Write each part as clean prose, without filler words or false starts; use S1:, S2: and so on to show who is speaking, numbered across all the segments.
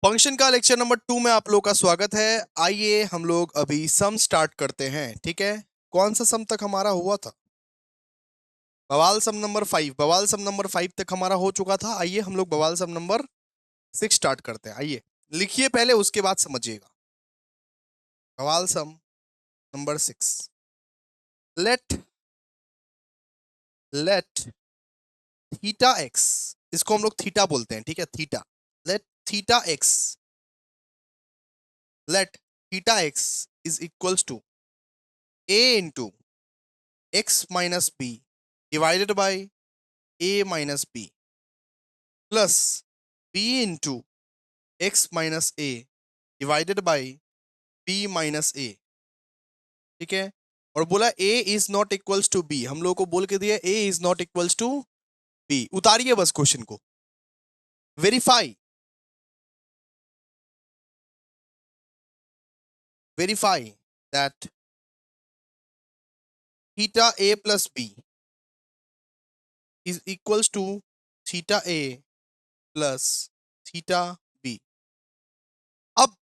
S1: Function का lecture number 2 में आप लोग का स्वागत है। आइए हम लोग अभी सम स्टार्ट करते हैं। ठीक है, कौन सा सम तक हमारा हुआ था? बवाल सम नंबर 5। बवाल सम नंबर 5 तक हमारा हो चुका था। आइए हम लोग बवाल सम नंबर 6 स्टार्ट करते हैं। आइए लिखिए पहले, उसके बाद समझिएगा। बवाल sum number 6। Let let theta x, इसको हम लोग थीटा बोलते हैं। ठीक है, theta. Let theta x let theta x is equals to a into x minus b divided by a minus b plus b into x minus a divided by b minus a। ठीक है, और बोला a is not equals to b, हम लोग को बोल के दिया a is not equals to b। उतारिए बस क्वेश्चन को। Verify verify that theta a plus b is equals to theta a plus theta b। अब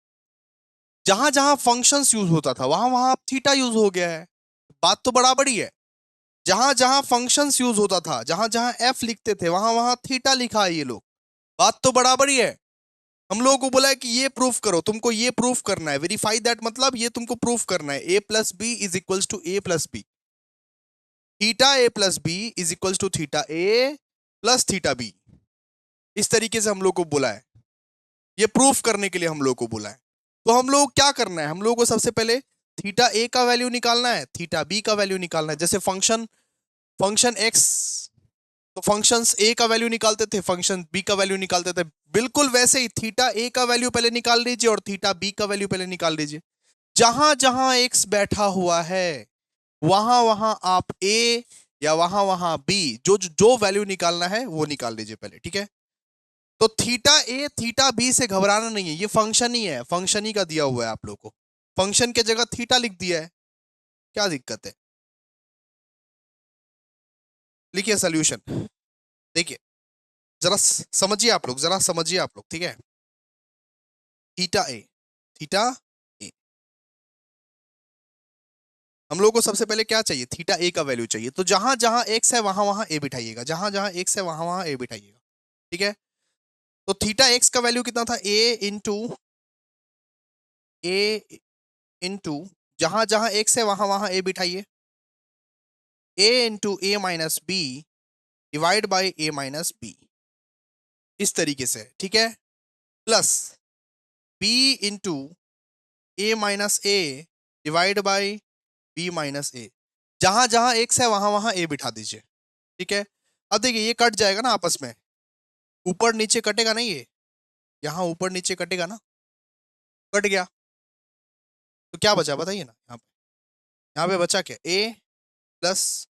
S1: जहां जहां फंक्शंस यूज होता था वहां वहां अब थीटा यूज हो गया है। बात तो बराबर ही है। जहां जहां फंक्शंस यूज होता था, जहां जहां एफ लिखते थे, वहां वहां थीटा लिखा है ये लोग। बात तो बराबर ही है। हम लोगों को बोला है कि ये प्रूफ करो, तुमको ये प्रूफ करना है। वेरीफाई दैट मतलब ये तुमको प्रूफ करना है। A plus B is equals to A plus B. Theta A plus B is equals to theta A plus theta B. इस तरीके से हम लोग को बोला है। ये प्रूफ करने के लिए हम लोग को बोला है। तो हम लोग क्या करना है, हम लोग को सबसे पहले थीटा ए का वैल्यू निकालना है, थीटा बी का वैल्यू निकालना है। जैसे फंक्शन फंक्शन एक्स, तो फंक्शंस ए का वैल्यू निकालते थे, फंक्शन बी का वैल्यू निकालते थे। बिल्कुल वैसे ही थीटा ए का वैल्यू पहले निकाल लीजिए और थीटा बी का वैल्यू पहले निकाल लीजिए। जहां जहां एक्स बैठा हुआ है वहां वहां आप ए या वहां वहां बी, जो जो वैल्यू निकालना है वो निकाल लीजिए पहले। ठीक है, तो थीटा ए थीटा बी से घबराना नहीं है, ये फंक्शन ही है, फंक्शन ही का दिया हुआ है आप लोग को। फंक्शन के जगह थीटा लिख दिया है, क्या दिक्कत है? लिखिए सोल्यूशन। देखिए जरा समझिए आप लोग, जरा समझिए आप लोग। ठीक है, थीटा ए थीटा ए, हम लोग को सबसे पहले क्या चाहिए? थीटा ए का वैल्यू चाहिए। तो जहां जहां एक्स है वहां वहां ए बिठाइएगा, जहां जहां एक्स है वहां वहां ए बिठाइएगा। ठीक है, तो थीटा एक्स का वैल्यू कितना था? ए इंटू जहां जहां एक्स है वहां वहां ए बिठाइए। A into A minus B divide by A minus B, इस तरीके से। ठीक है, plus B into A minus A divide by B minus A. जहां जहां एक्स है वहां वहां ए बिठा दीजिए। ठीक है, अब देखिए ये कट जाएगा ना आपस में, ऊपर नीचे कटेगा नहीं ये, यहाँ ऊपर नीचे कटेगा ना, कट गया। तो क्या बचा बताइए ना, यहाँ पे बचा क्या? ए प्लस,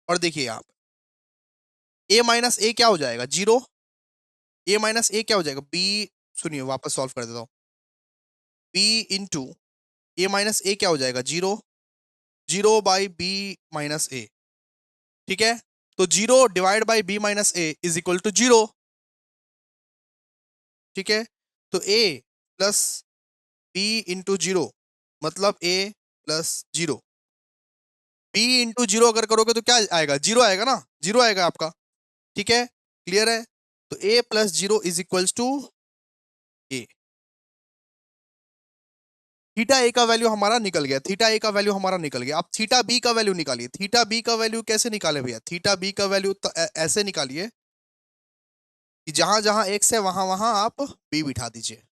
S1: और देखिए यहाँ पे ए माइनस ए क्या हो जाएगा? जीरो। ए माइनस ए क्या हो जाएगा? बी। सुनिए वापस सॉल्व कर देता हूँ। B into A minus A क्या हो जाएगा? Zero. Zero by B minus A. ठीक है, तो zero divide by B minus A is equal to zero. ठीक है, तो A plus B into zero मतलब A plus zero. B into zero अगर करोगे तो क्या आएगा? जीरो आएगा ना, जीरो आएगा आपका। ठीक है, क्लियर है? तो A plus zero is equals to A. Theta A का वैल्यू हमारा निकल गया, थीटा ए का वैल्यू हमारा निकल गया। अब थीटा बी का वैल्यू निकालिए। थीटा बी का वैल्यू कैसे निकाले भैया? थीटा बी का वैल्यू तो ऐसे निकालिए कि जहां जहां एक्स है वहां वहां आप बी बिठा दीजिए।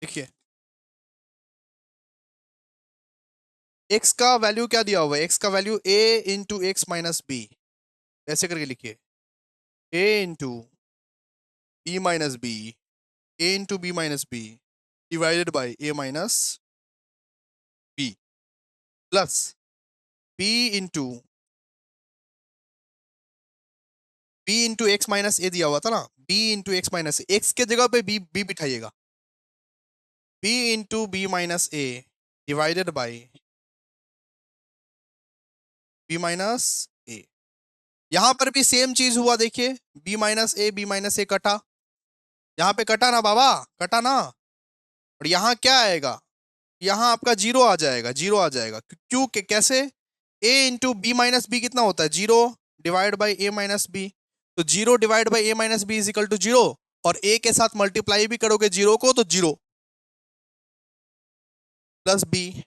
S1: देखिए एक्स का वैल्यू क्या दिया हुआ है? एक्स का value A into x minus B, ऐसे करके लिखिए। A into B minus B, A into B minus B divided by A minus B plus B into x minus A दिया हुआ था ना, B into x minus A, x के जगह पे बी बी बिठाइएगा। B into B minus A divided by B minus A. यहां पर भी सेम चीज हुआ, देखिए बी माइनस ए कटा, यहाँ पे कटा ना बाबा, कटा ना। और यहाँ क्या आएगा, यहाँ आपका जीरो आ जाएगा, जीरो आ जाएगा। क्यों कैसे, A into B minus B कितना होता है, zero divide by A minus B. तो zero divide by A minus B is equal to zero, और ए के साथ मल्टीप्लाई भी करोगे जीरो को तो जीरो प्लस बी।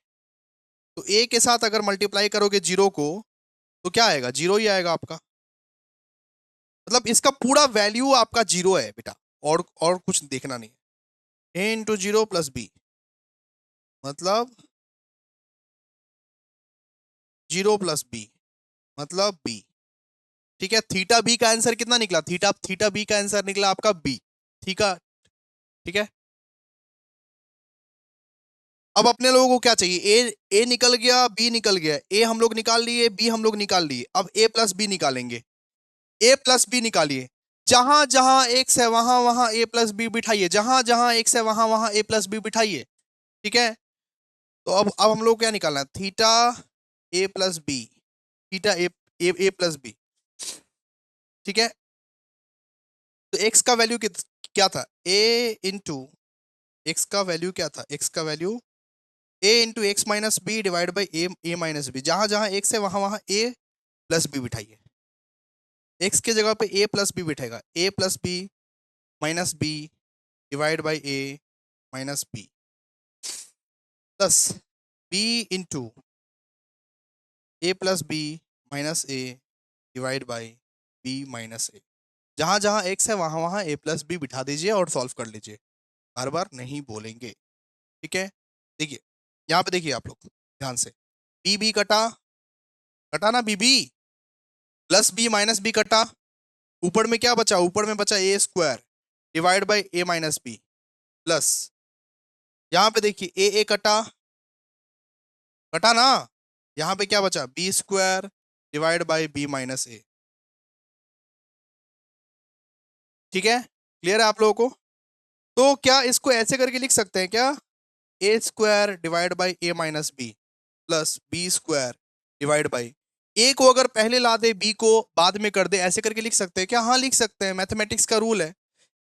S1: तो ए के साथ अगर मल्टीप्लाई करोगे जीरो को तो क्या आएगा, जीरो ही आएगा आपका। मतलब इसका पूरा वैल्यू आपका जीरो है बेटा, और कुछ देखना नहीं है। A into zero plus B मतलब जीरो प्लस बी मतलब बी। ठीक है, थीटा बी का आंसर कितना निकला, थीटा थीटा बी का आंसर निकला आपका बी। ठीक है, ठीक है। अब अपने लोगों को क्या चाहिए, ए निकल गया, बी निकल गया, ए हम लोग निकाल लिए, बी हम लोग निकाल लिए, अब ए प्लस बी निकालेंगे। ए प्लस बी निकालिए, जहां जहां एक्स है वहां वहां ए प्लस बी बिठाइए, जहां जहां एक्स है वहां वहां ए प्लस बी बिठाइए। ठीक है, तो अब हम लोग क्या निकालना है, थीटा ए प्लस बी, थीटा ए प्लस बी। ठीक है, तो एक्स का वैल्यू क्या था, ए इंटू, एक्स का वैल्यू क्या था, एक्स का value A into x minus B divide by A minus B. जहां जहां एक्स है वहां वहां ए प्लस बी बिठाइए। एक्स के जगह पे ए प्लस बी बिठेगा, A plus B minus B divide by A minus B plus B into A plus B minus A divide by B minus A. जहां जहां एक्स है वहां वहां ए प्लस बी बिठा दीजिए और सॉल्व कर लीजिए, बार बार नहीं बोलेंगे। ठीक है, देखिए यहाँ पे देखिए आप लोग ध्यान से, बी बी कटा, कटा ना B B, plus B minus B कटा, ऊपर में क्या बचा, ऊपर में बचा A square divide by A minus B plus, यहाँ पे देखिए ए कटा, कटा ना, यहाँ पे क्या बचा, B square divide by B minus A. ठीक है, क्लियर है आप लोगों को। तो क्या इसको ऐसे करके लिख सकते हैं क्या, A square divide by A minus B plus B square divide by, A को अगर पहले ला दे बी को बाद में कर दे, ऐसे करके लिख सकते हैं क्या, हाँ लिख सकते हैं, मैथमेटिक्स का रूल है।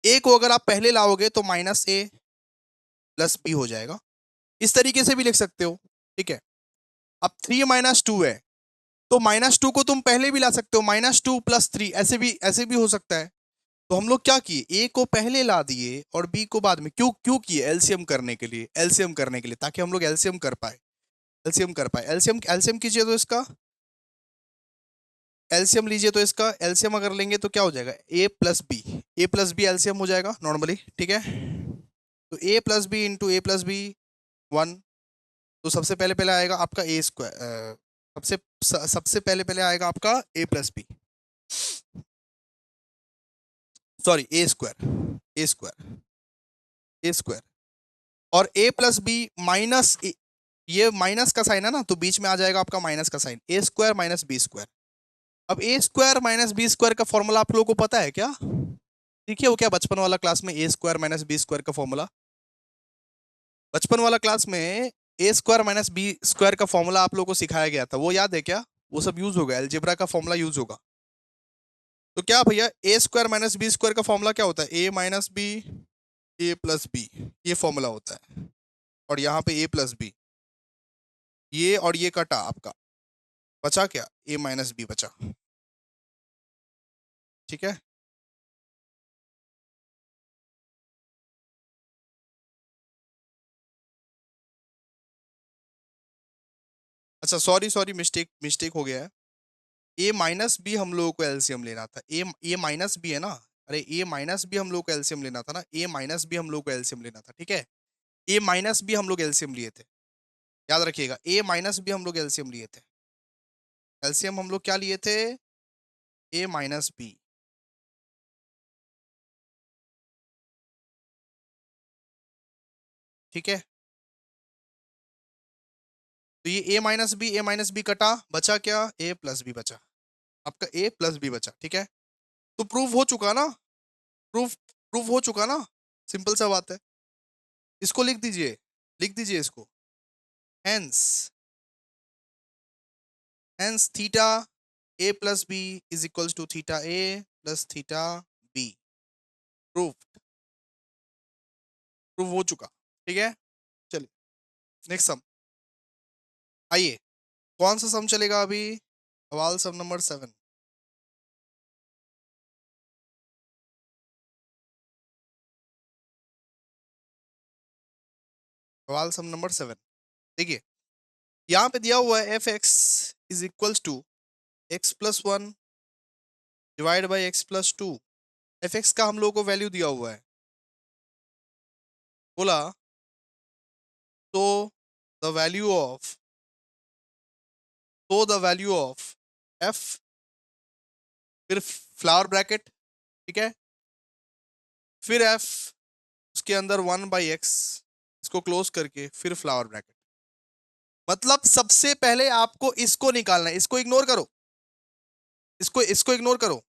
S1: ए को अगर आप पहले लाओगे तो माइनस ए प्लस बी हो जाएगा, इस तरीके से भी लिख सकते हो। ठीक है, अब थ्री माइनस टू है तो माइनस टू को तुम पहले भी ला सकते हो, माइनस टू प्लस थ्री, ऐसे भी हो सकता है। तो हम लोग क्या किए, ए को पहले ला दिए और बी को बाद में, क्यों क्यों किए, एलसीएम करने के लिए, एलसीएम करने के लिए, ताकि हम लोग एलसीएम कर पाए, एलसीएम कर पाए, एलसीएम एलसीएम कीजिए तो इसका, एलसीएम लीजिए तो इसका, एलसीएम अगर लेंगे तो क्या हो जाएगा, ए प्लस बी, ए प्लस बी एलसीएम हो जाएगा नॉर्मली। ठीक है, तो A plus B into A plus B one, तो सबसे पहले पहले आएगा आपका ए स्क्वायर, सबसे पहले पहले आएगा आपका ए plus B, sorry A square, A square, A square, और ए प्लस बी माइनस, ये माइनस का साइन है ना तो बीच में आ जाएगा आपका माइनस का साइन, ए स्क्वायर माइनस बी स्क्वायर। अब ए स्क्वायर माइनस बी स्क्वायर का फॉर्मूला आप लोगों को पता है क्या, देखिए वो क्या बचपन वाला क्लास में ए स्क्वायर माइनस बी स्क्वायर का फॉर्मूला, बचपन वाला क्लास में ए स्क्वायर माइनस बी स्क्वायर का फॉर्मूला आप लोगों को सिखाया गया था, वो याद है क्या, वो सब यूज होगा, अलजेब्रा का फॉर्मूला यूज होगा। तो क्या भैया, ए स्क्वायर माइनस बी स्क्वायर का फॉर्मूला क्या होता है, A minus B A plus B, ये फॉर्मूला होता है। और यहाँ पे ए प्लस बी, ये और ये कटा आपका, बचा क्या, ए माइनस बी बचा। ठीक है, अच्छा सॉरी सॉरी, मिस्टेक मिस्टेक हो गया है, ए माइनस बी हम लोगों को एलसीएम लेना था, ए माइनस बी है ना, अरे ए माइनस बी हम लोग को एलसीएम लेना था ना, ए माइनस बी हम लोग को एलसीएम लेना था। ठीक है, ए माइनस बी हम लोग एलसीएम लिए थे, याद रखिएगा, ए माइनस बी हम लोग एलसीएम लिए थे, एलसीएम हम लोग क्या लिए थे, ए माइनस बी। ठीक है, तो ये ए माइनस बी कटा, बचा क्या, ए प्लस बी बचा, आपका ए प्लस बी बचा। ठीक है, तो प्रूफ हो चुका ना, प्रूफ प्रूफ हो चुका ना, सिंपल सा बात है। इसको लिख दीजिए, लिख दीजिए इसको, hence, hence theta A plus B is equals to theta A plus theta b. Prove prove हो चुका। ठीक है, चलिए नेक्स्ट सम। आइए, कौन सा सम चलेगा अभी? सवाल सम नंबर 7। सवाल सम नंबर 7। देखिए, यहाँ पे दिया हुआ है f x is equals to x plus one divide by x plus two. F x का हम लोग को वैल्यू दिया हुआ है। बोला तो द वैल्यू ऑफ एफ, फिर फ्लावर ब्रैकेट, ठीक है, फिर एफ, उसके अंदर 1/x, इसको क्लोज करके फिर फ्लावर ब्रैकेट। मतलब सबसे पहले आपको इसको निकालना है, इसको इग्नोर करो, इसको इसको इग्नोर करो।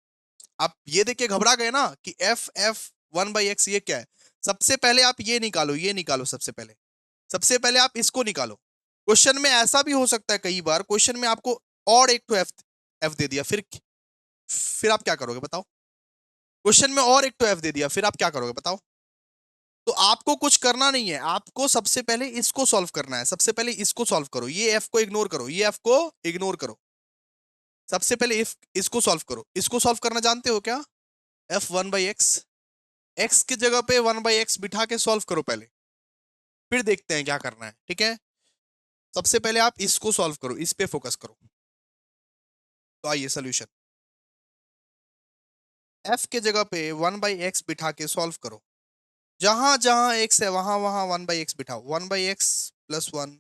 S1: आप ये देख के घबरा गए ना कि एफ एफ 1/x ये क्या है। सबसे पहले आप ये निकालो, ये निकालो। सबसे पहले आप इसको निकालो। क्वेश्चन में ऐसा भी हो सकता है, कई बार क्वेश्चन में आपको और एक तो एफ एफ दे दिया, फिर आप क्या करोगे बताओ? क्वेश्चन में और एक तो एफ दे दिया, फिर आप क्या करोगे बताओ? तो आपको कुछ करना नहीं है, आपको सबसे पहले इसको सॉल्व करना है। सबसे पहले इसको सॉल्व करो, ये एफ को इग्नोर करो, ये एफ को इग्नोर करो। सबसे पहले इफ इसको सॉल्व करो। इसको सॉल्व करना जानते हो क्या? एफ 1/x, एक्स की जगह पे 1/x बिठा के सॉल्व करो पहले, फिर देखते हैं क्या करना है। ठीक है, सबसे पहले आप इसको सॉल्व करो, इस पे फोकस करो। तो आइए सोल्यूशन, एफ के जगह पे 1/x बिठा के सॉल्व करो। जहां जहां एक्स है वहां वहां 1/x बिठाओ। 1/x plus one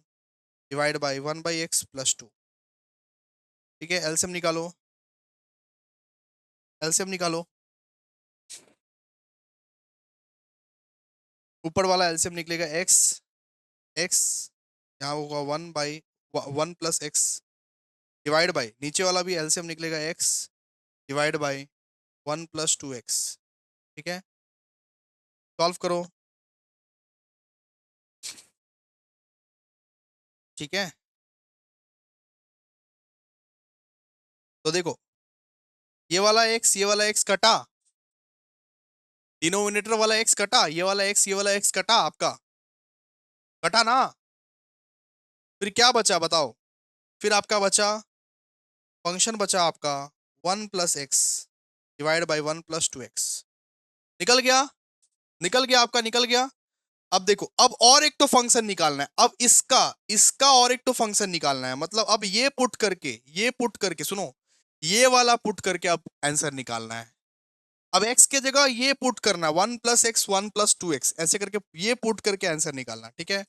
S1: divide by 1/x plus two. ठीक है, एलसीएम निकालो, एलसीएम निकालो। ऊपर वाला एलसीएम निकलेगा एक्स, एक्स यहाँ होगा 1/1 प्लस एक्स डिवाइड बाई, नीचे वाला भी एलसीएम निकलेगा एक्स डिवाइड बाई 1 + 2x। ठीक है, सॉल्व करो। ठीक है, तो देखो, ये वाला एक्स कटा, डिनोमिनेटर वाला एक्स कटा, ये वाला एक्स कटा, आपका कटा ना। फिर क्या बचा बताओ? फिर आपका बचा, फंक्शन बचा आपका 1 + x डिवाइड बाई 1 + 2x। निकल गया, निकल गया, आपका निकल गया। अब देखो, अब और एक तो फंक्शन निकालना है। अब इसका इसका और एक तो फंक्शन निकालना है। मतलब अब ये पुट करके सुनो, ये वाला पुट करके अब आंसर निकालना है। अब x के जगह ये पुट करना, 1 + x 1 + 2x, ऐसे करके ये पुट करके आंसर निकालना। ठीक है,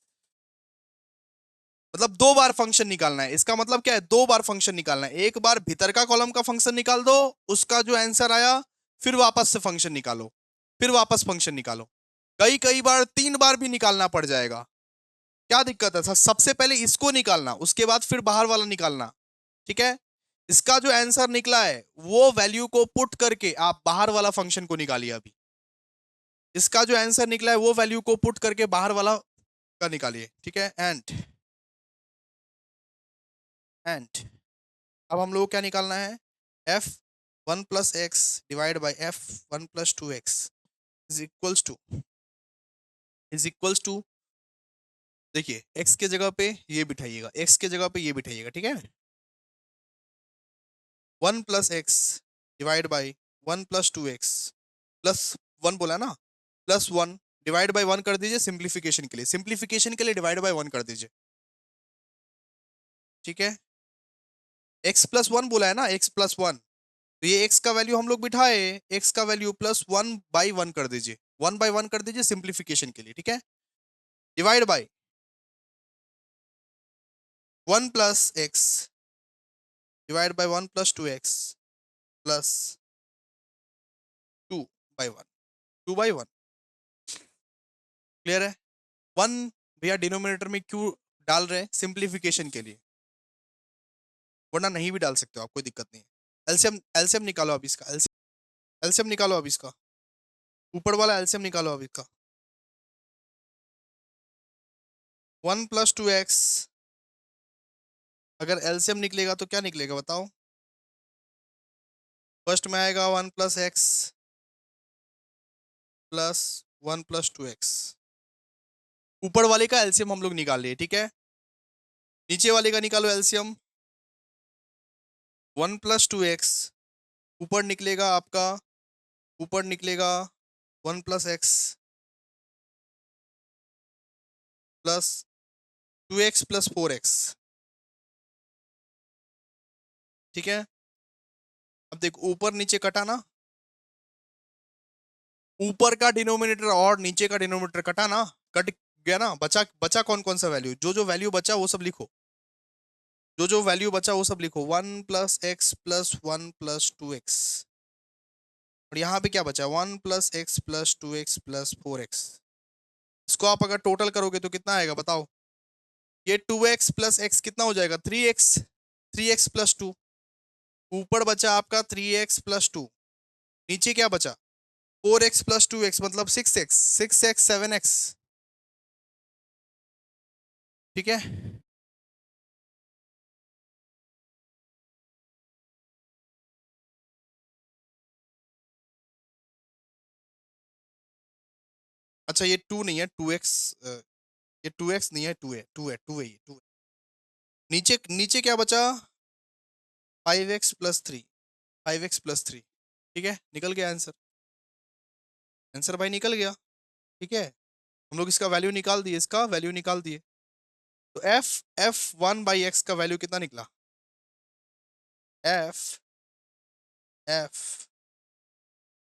S1: मतलब दो बार फंक्शन निकालना है। इसका मतलब क्या है? दो बार फंक्शन निकालना है। एक बार भीतर का कॉलम का फंक्शन निकाल दो, उसका जो आंसर आया, फिर वापस से फंक्शन निकालो, फिर वापस फंक्शन निकालो। कई कई बार 3 बार भी निकालना पड़ जाएगा। क्या दिक्कत है? सबसे पहले इसको निकालना, उसके बाद फिर बाहर वाला निकालना। ठीक है, इसका जो आंसर निकला है वो वैल्यू को पुट करके आप बाहर वाला फंक्शन को निकालिए। अभी इसका जो आंसर निकला है वो वैल्यू को पुट करके बाहर वाला का निकालिए। ठीक है, एंड अब हम लोग को क्या निकालना है? F 1 + x divide by f 1 + 2x is equals to, देखिए x के जगह पे ये बिठाइएगा, x के जगह पे ये बिठाइएगा। ठीक है, 1 + x divide by 1 + 2x plus one बोला ना, +1 डिवाइड बाई 1 कर दीजिए सिंप्लीफिकेशन के लिए, सिंप्लीफिकेशन के लिए डिवाइड बाई 1 कर दीजिए। ठीक है, x + 1 बोला है ना, x + 1, तो ये x का वैल्यू हम लोग बिठाए, x का वैल्यू +1/1 कर दीजिए, 1/1 कर दीजिए सिंप्लीफिकेशन के लिए। ठीक है, divide by 1 + x divide by 1 + 2x plus 2/1, 2/1। Clear है? 1 भैया डिनोमिनेटर में क्यों डाल रहे हैं? सिंप्लीफिकेशन के लिए, वरना नहीं भी डाल सकते हो आप, कोई दिक्कत नहीं है। एलसीएम एलसीएम निकालो अब इसका, एलसीएम निकालो अब इसका, ऊपर वाला एलसीएम निकालो अब इसका। 1 + 2x, अगर एलसीएम निकलेगा तो क्या निकलेगा बताओ? फर्स्ट में आएगा 1 plus X plus 1 plus 2x। ऊपर वाले का एलसीएम हम लोग निकाल लिए, ठीक है। नीचे वाले का निकालो एलसीएम। 1 प्लस 2x ऊपर निकलेगा आपका, ऊपर निकलेगा 1 plus X plus 2x plus 4x, ठीक है। अब देखो ऊपर नीचे कटा ना, ऊपर का डिनोमिनेटर और नीचे का डिनोमिनेटर कटा ना, कट गया ना। बचा बचा कौन कौन सा वैल्यू, जो जो वैल्यू बचा वो सब लिखो, जो जो वैल्यू बचा वो सब लिखो। 1 plus X plus 1 plus 2x, और यहाँ पे क्या बचा, 1 plus X plus 2x plus 4x। इसको आप अगर टोटल करोगे तो कितना आएगा बताओ। ये 2x प्लस एक्स कितना हो जाएगा, 3x, 3x प्लस 2। ऊपर बचा आपका 3x प्लस 2, नीचे क्या बचा 4x प्लस 2x मतलब 6x, 6x 7x, ठीक है। अच्छा ये 2 नहीं है, 2x, ये 2x नहीं है, 2 है, 2 है, 2 है, ये 2 है। नीचे नीचे क्या बचा, 5x प्लस 3, 5x प्लस 3, ठीक है। निकल गया आंसर, आंसर भाई निकल गया, ठीक है। हम लोग इसका वैल्यू निकाल दिए, इसका वैल्यू निकाल दिए। तो f1/x का वैल्यू कितना निकला,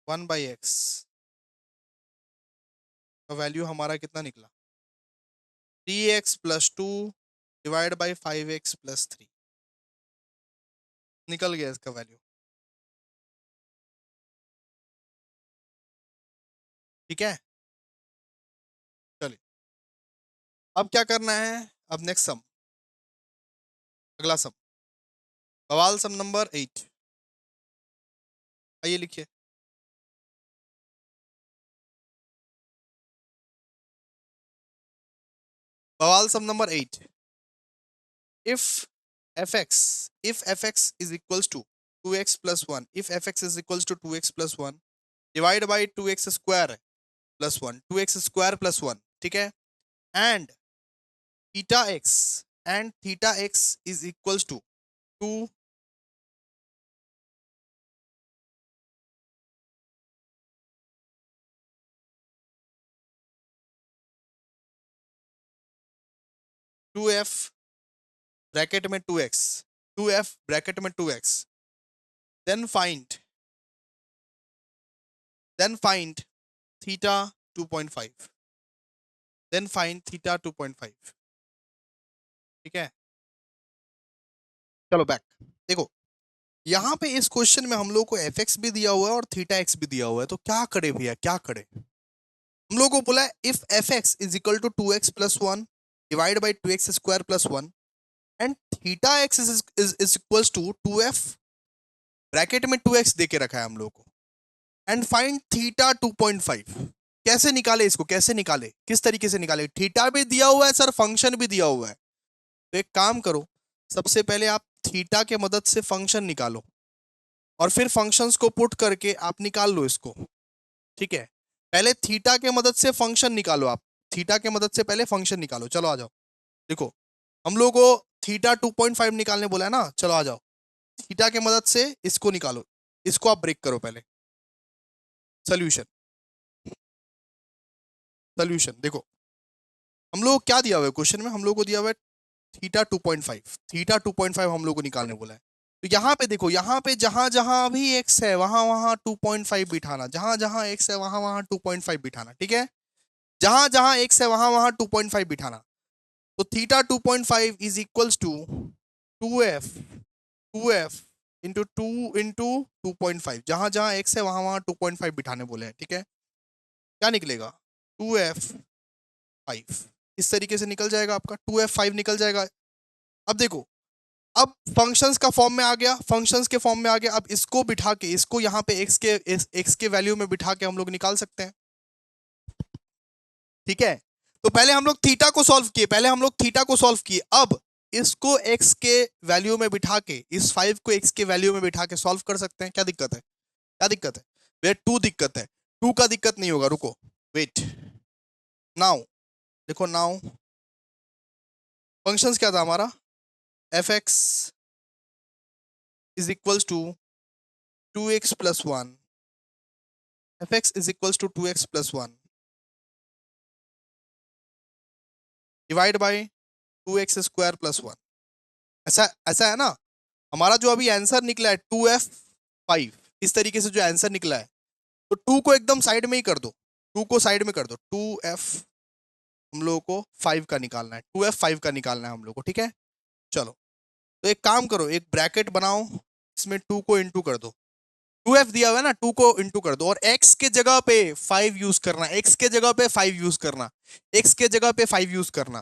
S1: f1/x का वैल्यू हमारा कितना निकला, 3x plus 2 divide by 5x plus 3, निकल गया इसका वैल्यू, ठीक है। चलिए अब क्या करना है, अब नेक्स्ट सम, अगला सम, बवाल सम नंबर 8। आइए लिखिए, बवाल sum number 8। if fx is equals to 2x plus 1, if fx is equals to 2x plus 1 divide by 2x square plus 1, 2x square plus 1, ठीक है। and theta x is equals to 2 2f bracket में 2x, 2f bracket में 2x, then find theta 2.5, then find theta 2.5, ठीक है। चलो back, देखो यहाँ पे इस क्वेश्चन में हम लोग को fx भी दिया हुआ है और थीटा x भी दिया हुआ है, तो क्या करे भैया, क्या करे। हम लोग को बोला है if fx is equal to 2x plus 1 divide by 2x square plus 1 and theta x is equals to 2f bracket में 2x दे के रखा है हम लोग को, एंड फाइंड थीटा 2.5। कैसे निकाले इसको, कैसे निकाले, किस तरीके से निकाले, थीटा भी दिया हुआ है सर, फंक्शन भी दिया हुआ है। तो एक काम करो, सबसे पहले आप थीटा के मदद से फंक्शन निकालो और फिर फंक्शंस को पुट करके आप निकाल लो इसको, ठीक है। पहले थीटा के मदद से फंक्शन निकालो, आप थीटा के मदद से पहले फंक्शन निकालो। चलो आ जाओ, देखो हम लोग को थीटा 2.5 निकालने बोला है ना, चलो आ जाओ, थीटा के मदद से इसको निकालो, इसको आप ब्रेक करो पहले। सोल्यूशन, सोल्यूशन देखो हम लोग क्या दिया हुआ है क्वेश्चन में, हम लोग को दिया हुआ है थीटा 2.5, थीटा 2.5 हम लोग को निकालने बोला है। तो यहाँ पे देखो, यहाँ पे जहां जहां भी x है वहां वहां 2.5 बिठाना, जहां जहां x है वहां वहां 2.5 बिठाना, ठीक है। जहां जहां x है वहां वहां 2.5 बिठाना। तो theta 2.5 is equals to 2f into 2.5, जहां जहां x है वहां वहां 2.5 बिठाने बोले हैं, ठीक है। क्या निकलेगा 2f5, इस तरीके से निकल जाएगा आपका, 2f5 निकल जाएगा। अब देखो, अब फंक्शंस का फॉर्म में आ गया, फंक्शंस के फॉर्म में आ गया। अब इसको बिठा के, इसको यहाँ पे x के वैल्यू में बिठा के हम लोग निकाल सकते हैं, ठीक है। तो पहले हम लोग थीटा को सॉल्व किए, पहले हम लोग थीटा को सॉल्व किए, अब इसको x के वैल्यू में बिठा के, इस 5 को x के वैल्यू में बिठा के सॉल्व कर सकते हैं, क्या दिक्कत है। क्या दिक्कत है? वेट, टू दिक्कत है, टू का दिक्कत नहीं होगा, रुको, वेट। नाउ देखो, नाउ फंक्शंस क्या था हमारा, f x is equals to 2x plus one, f x is equals to 2x plus one divide by 2x square plus one. ऐसा ऐसा है ना, हमारा जो अभी आंसर निकला है 2f5, इस तरीके से जो आंसर निकला है, तो 2 को एकदम साइड में ही कर दो, 2 को साइड में कर दो, 2f हम लोगों को 5 का निकालना है, 2f5 का निकालना है हम लोग को, ठीक है। चलो, तो एक काम करो, एक ब्रैकेट बनाओ, इसमें 2 को इंटू कर दो, 2f दिया हुआ है ना, 2 को इंटू कर दो, और x के जगह पे 5 यूज करना, x के जगह पे 5 यूज करना, x के जगह पे 5 यूज करना।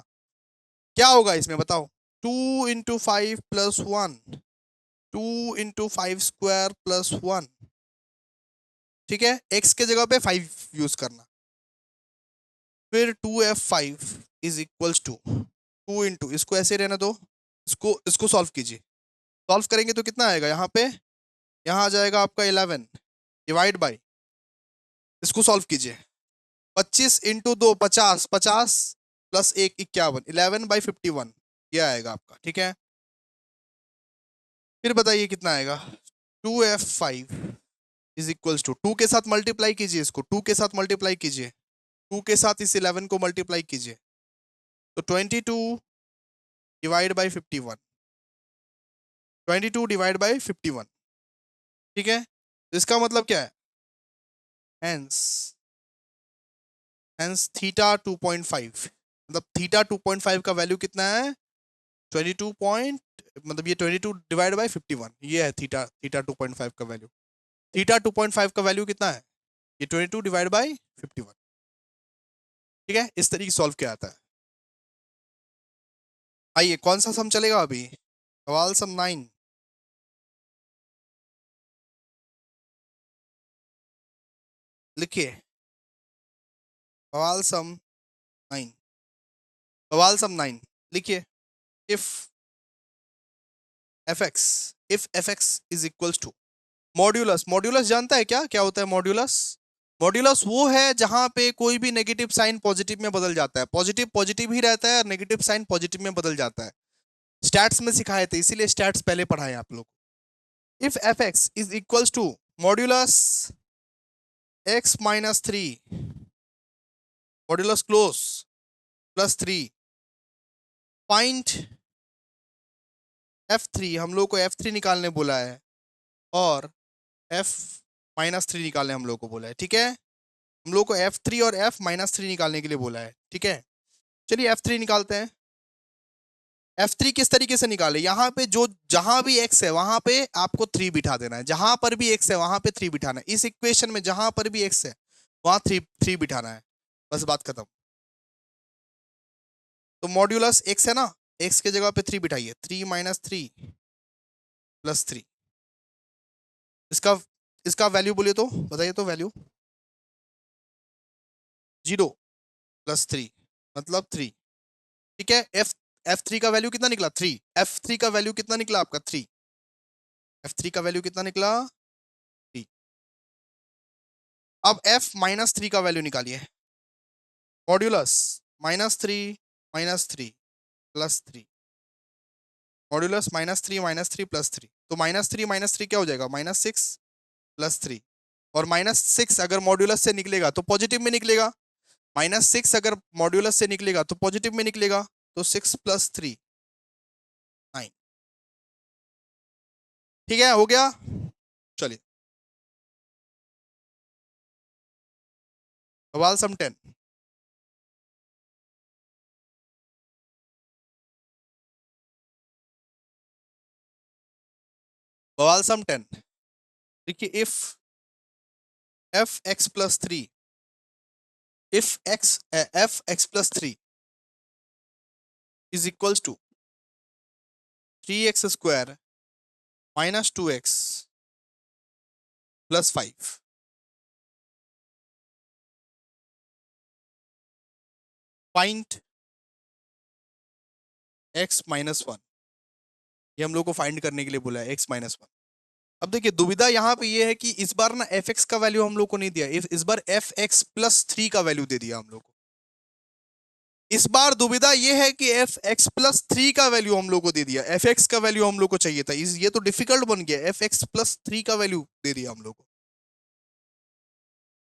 S1: क्या होगा इसमें बताओ, 2 into 5 plus one, 2 into 5 square plus one, ठीक है, x के जगह पे 5 यूज करना, फिर 2f5 is equals to 2 into, इसको ऐसे रहना दो, इसको इसको सॉल्व कीजिए, सॉल्व करेंगे तो कितना आएगा यहाँ पे, यहाँ आ जाएगा आपका 11 डिवाइड बाई, इसको सॉल्व कीजिए, 25 इंटू दो 50, 50 प्लस एक 51, 11/51 ये आएगा आपका, ठीक है। फिर बताइए कितना आएगा, 2f5 इज इक्वल्स टू, 2 के साथ मल्टीप्लाई कीजिए, इसको 2 के साथ मल्टीप्लाई कीजिए, 2 के साथ इस 11 को मल्टीप्लाई कीजिए, तो 22 डिवाइड बाई 51, 22 डिवाइड बाई 51, ठीक है। तो इसका मतलब क्या है, हेंस हेंस थीटा 2.5, मतलब थीटा 2.5 का वैल्यू कितना है, 22 पॉइंट, मतलब ये 22 डिवाइड बाई 51, ये है थीटा, थीटा 2.5 का वैल्यू, थीटा 2.5 का वैल्यू कितना है, ये 22 डिवाइड बाई 51, ठीक है। इस तरीके से सॉल्व किया जाता है। आइए, कौन सा सम चलेगा अभी, सवाल सम 9, लिखिए, सवाल सम 9, सवाल सम 9 लिखिए, if f x, if f x is equals to modulus, modulus जानता है क्या क्या होता है मॉड्यूलस, मॉड्यूलस वो है जहां पे कोई भी नेगेटिव साइन पॉजिटिव में बदल जाता है, पॉजिटिव पॉजिटिव ही रहता है और नेगेटिव साइन पॉजिटिव में बदल जाता है, स्टैट्स में सिखाए थे, इसीलिए स्टैट्स पहले पढ़ाए आप लोग। If f x is equals to modulus x minus three, modulus close plus three, find f3, हम लोग को f3 निकालने बोला है, और f माइनस थ्री निकालने हम लोग को बोला है, ठीक है। हम लोग को f3 और f माइनस थ्री निकालने के लिए बोला है, ठीक है। चलिए f3 निकालते हैं। f3 किस तरीके से निकाले, यहाँ पे जो जहां भी x है वहां पे आपको 3 बिठा देना है, जहां पर भी x है वहां पे 3 बिठाना है, इस इक्वेशन में जहां पर भी x है वहां 3 बिठाना है, बस बात खत्म। तो मॉड्यूलस x है ना, x के जगह पे 3 बिठाइए, 3 माइनस थ्री प्लस थ्री, इसका इसका वैल्यू बोलिए तो, बताइए तो वैल्यू, 0 प्लस थ्री मतलब 3, ठीक है। f3 का वैल्यू कितना निकला, 3, f3 का वैल्यू कितना निकला आपका 3, f3 का वैल्यू कितना निकला 3। अब f माइनस थ्री का वैल्यू निकालिए, modulus minus three plus three, modulus minus three plus three, तो माइनस थ्री क्या हो जाएगा, -6 प्लस थ्री, और -6 अगर मॉड्यूलस से निकलेगा तो पॉजिटिव में निकलेगा, -6 अगर मॉड्यूलस से निकलेगा तो पॉजिटिव में निकलेगा, तो 6 प्लस थ्री 9, ठीक है, हो गया। चलिए, सवाल सम 10, सवाल सम 10, देखिए, if f x plus three, if x f x plus three is equals to 3x square minus 2x plus 5, find x minus one, ये हम लोग को फाइंड करने के लिए बोला है x माइनस वन। अब देखिए दुविधा यहाँ पे ये है कि इस बार ना एफ एक्स का वैल्यू हम लोग को नहीं दिया, इस बार एफ एक्स प्लस 3 का वैल्यू दे दिया हम लोग को। इस बार दुविधा ये है कि एफ एक्स प्लस 3 का वैल्यू हम लोग को दे दिया, एफ एक्स का वैल्यू हम लोग को चाहिए था, ये तो डिफिकल्ट बन गया, एफ एक्स प्लस 3 का वैल्यू दे दिया हम लोग को।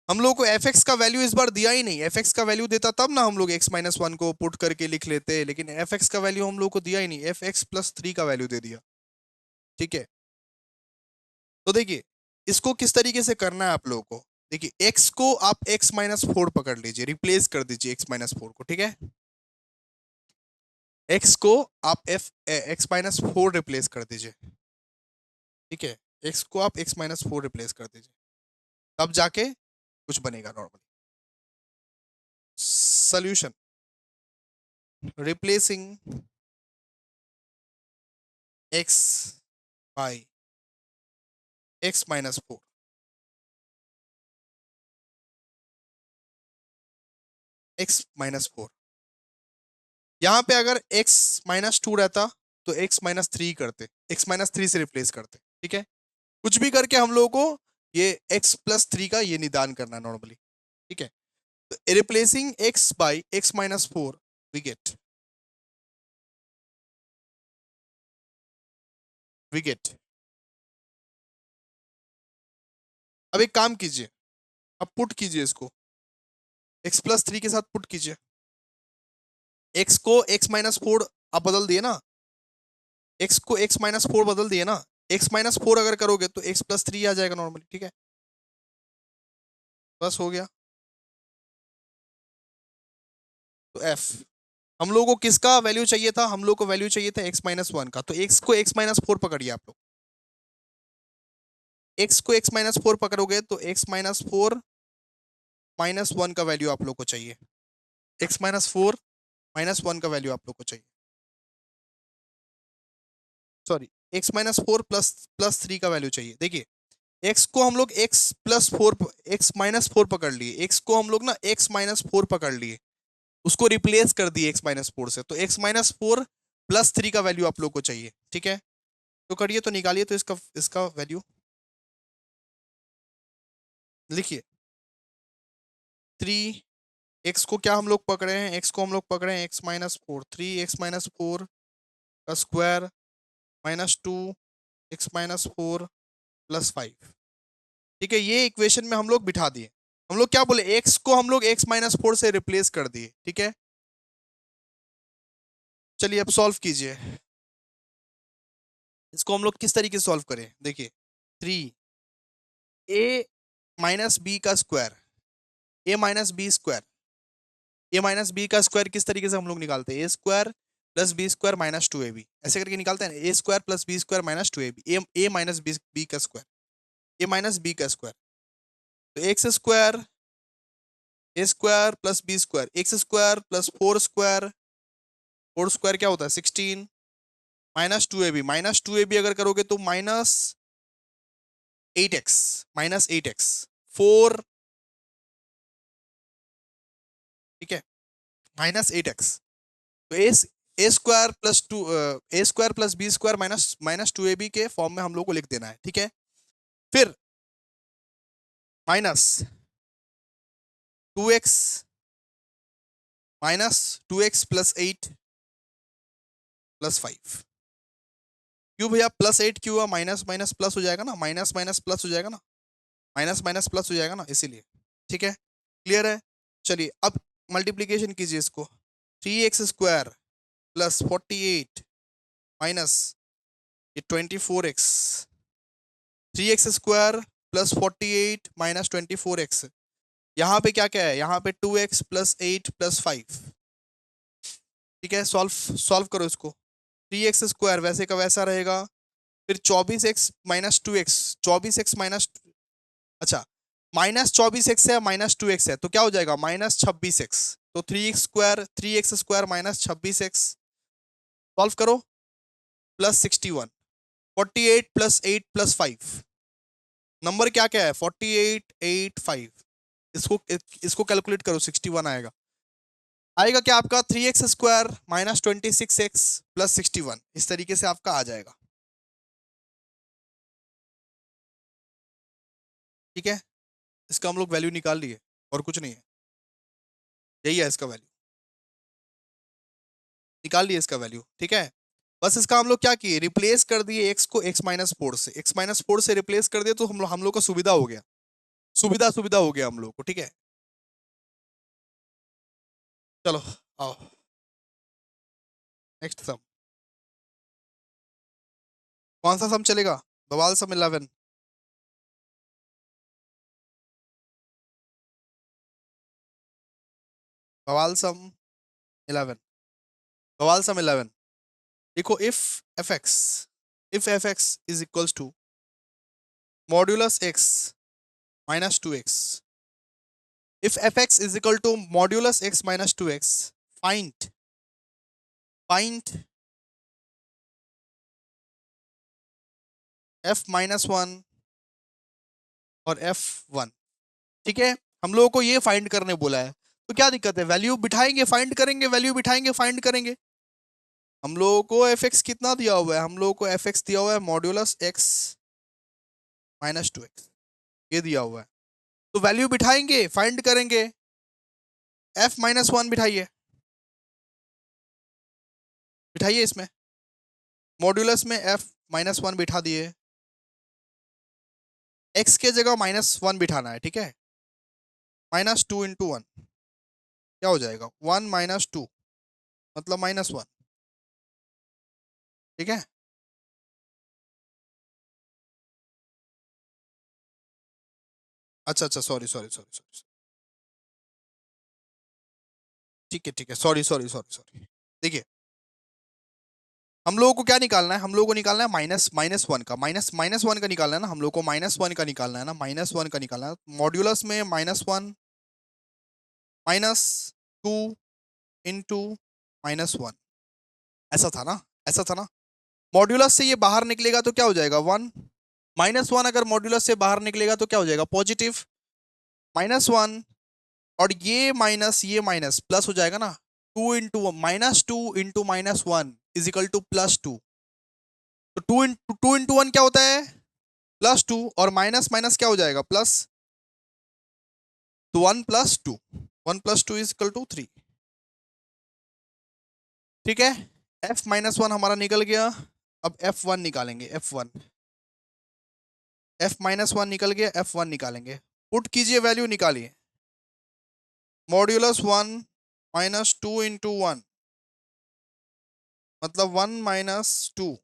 S1: हम लोग को एफ एक्स का वैल्यू इस बार दिया ही नहीं, एफ एक्स का वैल्यू देता तब ना हम लोग एक्स माइनस वन को पुट करके लिख लेते, लेकिन एफ एक्स का वैल्यू हम लोग को दिया ही नहीं, एफ एक्स प्लस 3 का वैल्यू दे दिया। ठीक है, तो देखिए इसको किस तरीके से करना है आप लोगों को। देखिए x को आप x माइनस 4 पकड़ लीजिए, रिप्लेस कर दीजिए x माइनस 4 को। ठीक है, x को आप x माइनस 4 रिप्लेस कर दीजिए। ठीक है, x को आप x माइनस 4 रिप्लेस कर दीजिए, तब जाके कुछ बनेगा normally. Solution, replacing x by x minus 4। x minus 4, यहाँ पे अगर x माइनस 2 रहता तो x माइनस 3 करते, x माइनस 3 से रिप्लेस करते। ठीक है, कुछ भी करके हम लोगों को ये x प्लस 3 का ये निदान करना है नॉर्मली। ठीक है, तो replacing x by x minus 4 we get. अब एक काम कीजिए, अब पुट कीजिए इसको x प्लस 3 के साथ पुट कीजिए, x को x माइनस 4 आप बदल दिए ना, x को x माइनस 4 बदल दिए ना, x माइनस 4 अगर करोगे तो x प्लस 3 आ जाएगा नॉर्मली। ठीक है, बस हो गया। तो f हम लोगों को किसका वैल्यू चाहिए था, हम लोग को वैल्यू चाहिए था x माइनस 1 का, तो x को x माइनस 4 पकड़िए आप लोग, x को x माइनस 4 पकड़ोगे तो x माइनस 4 माइनस 1 का वैल्यू आप लोग को चाहिए, x माइनस 4 माइनस 1 का वैल्यू आप लोग को चाहिए, sorry x minus 4 plus plus 3 का वैल्यू चाहिए। देखिए x को हम लोग x प्लस 4 x माइनस 4 पकड़ लिए, x को हम लोग ना x माइनस 4 पकड़ लिए, उसको रिप्लेस कर दिए x माइनस 4 से, तो x माइनस 4 प्लस 3 का वैल्यू आप लोग को चाहिए। ठीक है, तो करिए, तो निकालिए, तो इसका इसका वैल्यू लिखिए। 3 x को क्या हम लोग पकड़े हैं, x को हम लोग पकड़े हैं x माइनस 4, 3x माइनस 4 का square minus 2 x minus 4 plus 5। ठीक है, ये इक्वेशन में हम लोग बिठा दिए, हम लोग क्या बोले, x को हम लोग x माइनस 4 से रिप्लेस कर दिए। ठीक है, चलिए अब सॉल्व कीजिए, इसको हम लोग किस तरीके से सॉल्व करें। देखिए 3a माइनस बी का square, a minus B square, A minus B का स्क्वायर किस तरीके से हम लोग निकालते हैं, A square plus B square minus 2ab, ऐसे करके निकालते हैं, A square plus B square minus 2ab, A minus B का स्क्वायर, ए माइनस बी का स्क्वायर, तो X square A square plus B square, X square plus 4 square क्या होता है 16 माइनस 2ab, माइनस 2ab अगर करोगे तो माइनस 8x 4। ठीक है, माइनस 8x, तो A square plus 2 A square plus B square minus minus 2ab के फॉर्म में हम लोग को लिख देना है। ठीक है, फिर minus 2x minus 2x plus 8 plus 5, क्यों भैया प्लस 8 क्यों हुआ, माइनस माइनस प्लस हो जाएगा ना, माइनस माइनस प्लस हो जाएगा ना, माइनस माइनस प्लस हो जाएगा ना, इसीलिए। ठीक है, क्लियर है। चलिए अब मल्टीप्लीकेशन कीजिए इसको, 3x स्क्वायर प्लस 48 माइनस ये 24x, 3x square plus 48 minus 24x, यहाँ पे क्या क्या है, यहाँ पे 2x प्लस 8 प्लस 5। ठीक है, सॉल्व सॉल्व करो इसको, 3x स्क्वायर वैसे का वैसा रहेगा, फिर 24x minus 2x, 24x minus, अच्छा माइनस 24x है माइनस 2x है, तो क्या हो जाएगा माइनस 26x, तो 3x square minus 26x, solve करो, प्लस 61, 48 प्लस 8 प्लस 5, नंबर क्या क्या है 48 8 5, इसको इसको कैलकुलेट करो 61 आएगा, आएगा क्या आपका 3x square minus 26x plus 61, इस तरीके से आपका आ जाएगा। ठीक है, इसका हम लोग वैल्यू निकाल लिए और कुछ नहीं है, यही है इसका वैल्यू, निकाल लिए इसका वैल्यू। ठीक है, बस इसका हम लोग क्या किए, रिप्लेस कर दिए एक्स को x-4 से, x-4 से रिप्लेस कर दिए तो हम लोग का सुविधा हो गया, सुविधा सुविधा हो गया हम लोग को। ठीक है, चलो आओ नेक्स्ट सम। कौन सा सम चलेगा? बवाल सम 11। बवाल सम 11। बवाल सम 11। देखो, if f x is equals to modulus x minus 2x, if fx is equal to modulus x minus 2x, find f minus 1 और f1। ठीक है, हम लोगों को ये फाइंड करने बोला है, तो क्या दिक्कत है, वैल्यू बिठाएंगे फाइंड करेंगे, वैल्यू बिठाएंगे फाइंड करेंगे। हम लोगों को एफ एक्स कितना दिया हुआ है, हम लोगों को एफ एक्स दिया हुआ है मॉड्यूलस एक्स माइनस 2x, ये दिया हुआ है, तो वैल्यू बिठाएंगे फाइंड करेंगे। f-1 बिठाइए, बिठाइए इसमें, मॉड्यूलस में f-1 बिठा दिए, x के जगह -1 बिठाना है। ठीक है, -2 × 1 क्या हो जाएगा, 1 - 2 मतलब -1। ठीक है, अच्छा अच्छा, सॉरी सॉरी सॉरी सॉरी, ठीक है, सॉरी सॉरी सॉरी सॉरी। देखिए, हम लोगों को क्या निकालना है, हम लोगों को निकालना है माइनस माइनस वन का, माइनस माइनस वन का निकालना है ना, हम लोग को -1 का निकालना है ना, -1 का निकालना है, मॉड्यूलस में -1 -2 × -1, ऐसा था ना, ऐसा था ना। मॉड्यूलस से ये बाहर निकलेगा तो क्या हो जाएगा, 1। -1 अगर मॉड्यूलस से बाहर निकलेगा तो क्या हो जाएगा, पॉजिटिव। -1 और ये माइनस प्लस हो जाएगा ना, 2 × -2 × -1 = +2। तो 2 × 1 क्या होता है, +2, और माइनस माइनस क्या हो जाएगा, प्लस, तो 1 + 2, 1 + 2 = 3। ठीक है, f-1 हमारा निकल गया। अब f1 निकालेंगे, f-1 निकल गया, f1 निकालेंगे, पुट कीजिए, वैल्यू निकालिए, मॉड्यूलस 1 -2 × 1 मतलब 1 - 2,